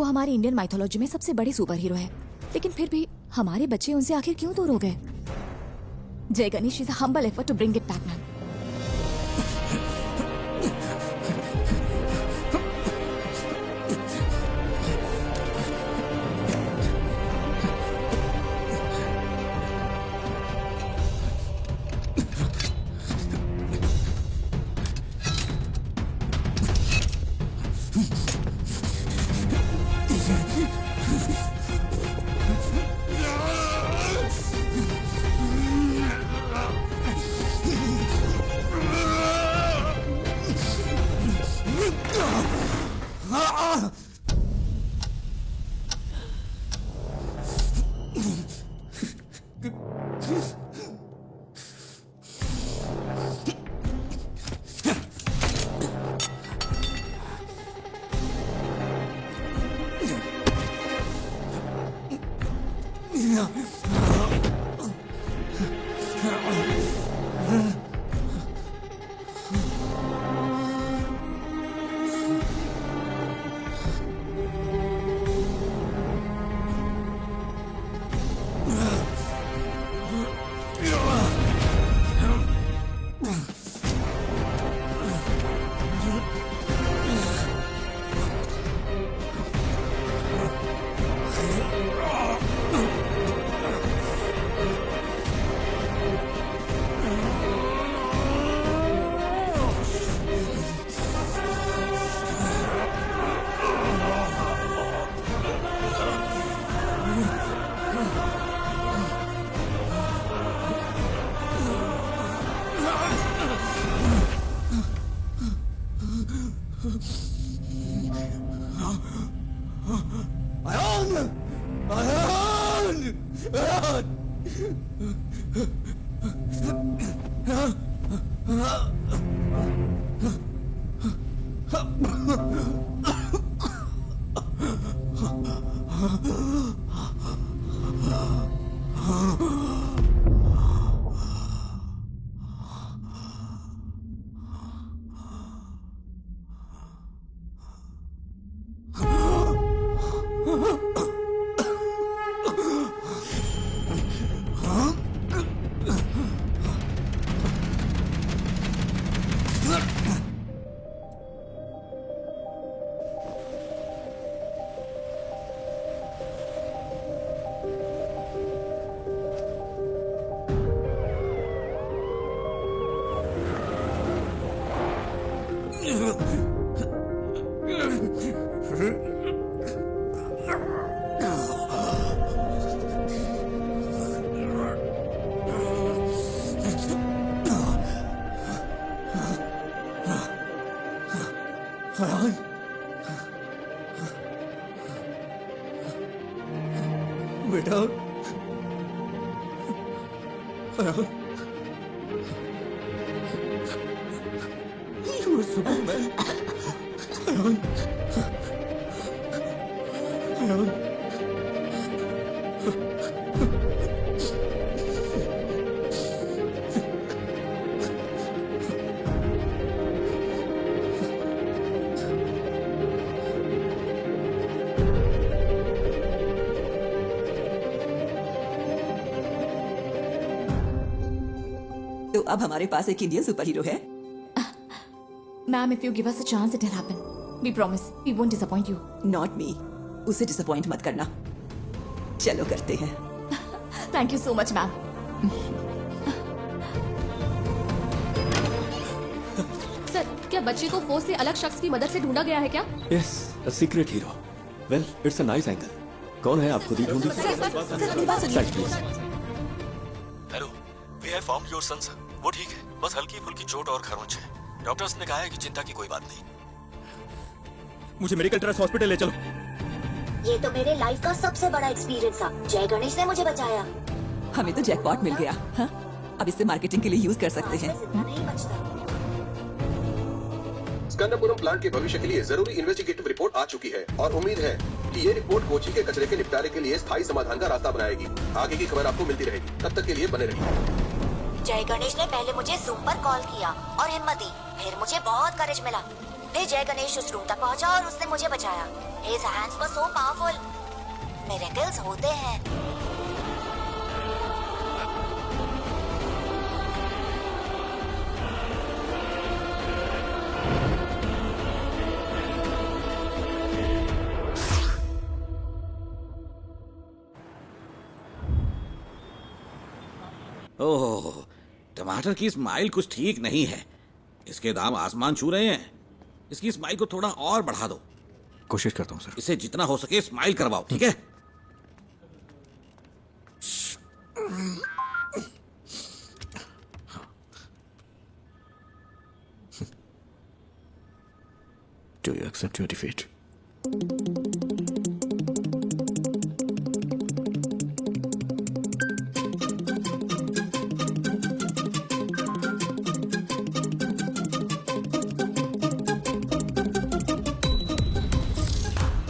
हमारी इंडियन माइथोलॉजी में सबसे बड़े सुपर हीरो है, लेकिन फिर भी हमारे बच्चे उनसे आखिर क्यों दूर हो गए? Jai Ganesh is a humble effort to bring it back man. बेटा तो अब हमारे पास एक इंडियन सुपर हीरो है। Ma'am, if you give us a chance it will happen. We promise we won't disappoint you. Not me, उसे डिसअपॉइंट मत करना। चलो करते हैं। Thank you so much ma'am. Sir, क्या बच्चे को फोर्स से अलग शख्स की मदद से ढूंढा गया है क्या? Yes, a secret hero. Well, it's a nice angle. कौन है आप खुद ही ढूंढिए। Side please. Hello, we have found your son sir. वो ठीक है, बस हल्की फुल्की चोट और खरोंच है। डॉक्टर्स ने कहा है कि चिंता की कोई बात नहीं। मुझे मेडिकल ट्रस्ट हॉस्पिटल ले चलो। ये तो मेरे लाइफ का सबसे बड़ा एक्सपीरियंस था। जय गणेश ने मुझे बचाया। हमें तो जैकपॉट मिल गया। हाँ? अब इसे मार्केटिंग के लिए यूज कर सकते हैं। स्कंदपुरम प्लांट के भविष्य के लिए जरूरी इन्वेस्टिगेटिव रिपोर्ट आ चुकी है और उम्मीद है कि ये रिपोर्ट कोची के कचरे के निपटारे के लिए स्थायी समाधान का रास्ता बनाएगी। आगे की खबर आपको मिलती रहेगी, तब तक के लिए बने रहिए। जय गणेश ने पहले मुझे जूम पर कॉल किया और हिम्मत दी। फिर मुझे बहुत करेज मिला। फिर जय गणेश उस रूम तक पहुंचा और उसने मुझे बचाया। His hands were so powerful. Miracles होते हैं. ओह, टमाटर की स्माइल कुछ ठीक नहीं है. इसके दाम आसमान छू रहे हैं. इसकी स्माइल को थोड़ा और बढ़ा दो. कोशिश करता हूँ सर. इसे जितना हो सके स्माइल करवाओ, ठीक है? Do you accept your defeat?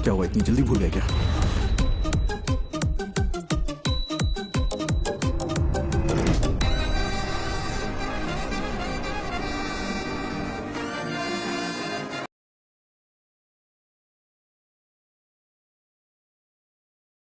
क्या हुआ, इतनी जल्दी भूल गए क्या?